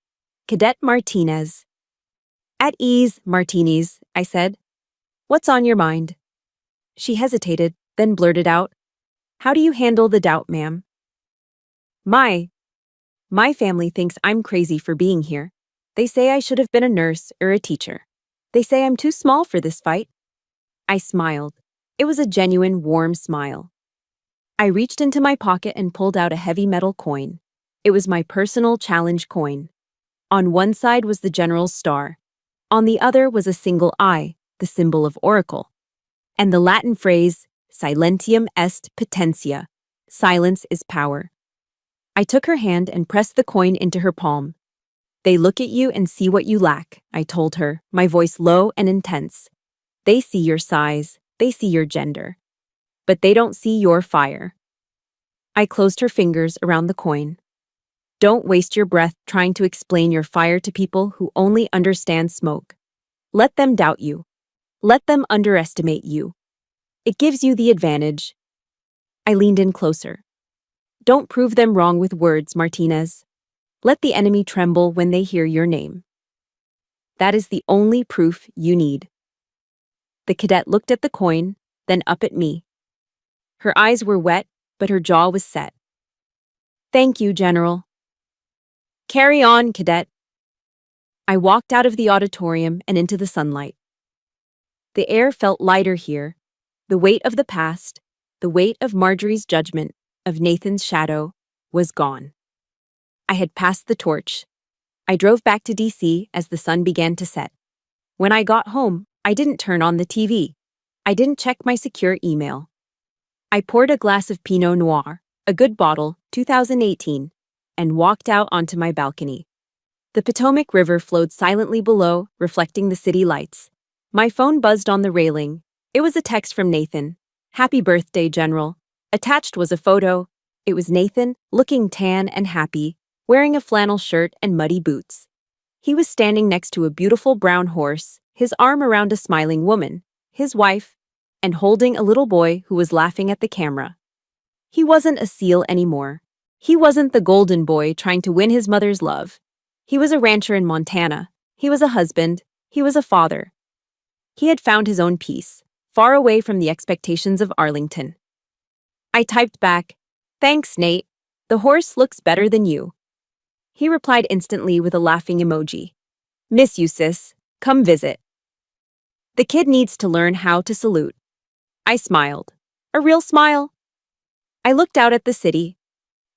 Cadet Martinez. At ease, Martinez, I said. What's on your mind? She hesitated, then blurted out, How do you handle the doubt, ma'am? My family thinks I'm crazy for being here. They say I should have been a nurse or a teacher. They say I'm too small for this fight. I smiled. It was a genuine, warm smile. I reached into my pocket and pulled out a heavy metal coin. It was my personal challenge coin. On one side was the general's star. On the other was a single eye, the symbol of oracle. And the Latin phrase, Silentium est potentia. Silence is power. I took her hand and pressed the coin into her palm. They look at you and see what you lack, I told her, my voice low and intense. They see your size, they see your gender. But they don't see your fire. I closed her fingers around the coin. Don't waste your breath trying to explain your fire to people who only understand smoke. Let them doubt you. Let them underestimate you. It gives you the advantage. I leaned in closer. Don't prove them wrong with words, Martinez. Let the enemy tremble when they hear your name. That is the only proof you need. The cadet looked at the coin, then up at me. Her eyes were wet, but her jaw was set. Thank you, General. Carry on, cadet. I walked out of the auditorium and into the sunlight. The air felt lighter here. The weight of the past, the weight of Marjorie's judgment, of Nathan's shadow, was gone. I had passed the torch. I drove back to D.C. as the sun began to set. When I got home, I didn't turn on the TV. I didn't check my secure email. I poured a glass of Pinot Noir, a good bottle, 2018, and walked out onto my balcony. The Potomac River flowed silently below, reflecting the city lights. My phone buzzed on the railing. It was a text from Nathan. Happy birthday, General. Attached was a photo. It was Nathan, looking tan and happy, wearing a flannel shirt and muddy boots. He was standing next to a beautiful brown horse, his arm around a smiling woman, his wife, and holding a little boy who was laughing at the camera. He wasn't a seal anymore. He wasn't the golden boy trying to win his mother's love. He was a rancher in Montana. He was a husband. He was a father. He had found his own peace, far away from the expectations of Arlington. I typed back, "Thanks, Nate. The horse looks better than you." He replied instantly with a laughing emoji. "Miss you, sis. Come visit." The kid needs to learn how to salute. I smiled. A real smile. I looked out at the city.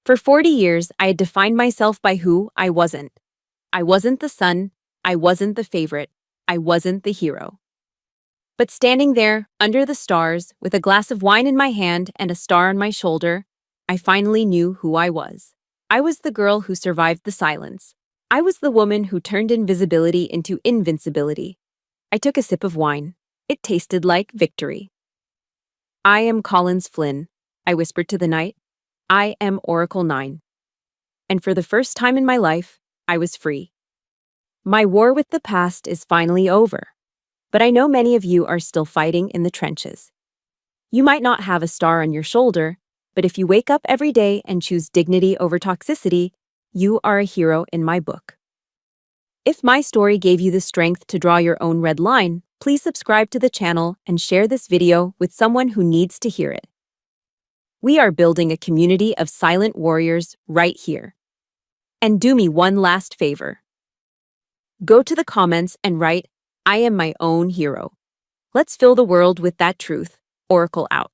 For 40 years, I had defined myself by who I wasn't. I wasn't the son. I wasn't the favorite. I wasn't the hero. But standing there, under the stars, with a glass of wine in my hand and a star on my shoulder, I finally knew who I was. I was the girl who survived the silence. I was the woman who turned invisibility into invincibility. I took a sip of wine. It tasted like victory. "I am Collins Flynn," I whispered to the night. "I am Oracle 9. And for the first time in my life, I was free. My war with the past is finally over. But I know many of you are still fighting in the trenches. You might not have a star on your shoulder, but if you wake up every day and choose dignity over toxicity, you are a hero in my book." If my story gave you the strength to draw your own red line, please subscribe to the channel and share this video with someone who needs to hear it. We are building a community of silent warriors right here. And do me one last favor. Go to the comments and write, "I am my own hero." Let's fill the world with that truth. Oracle out.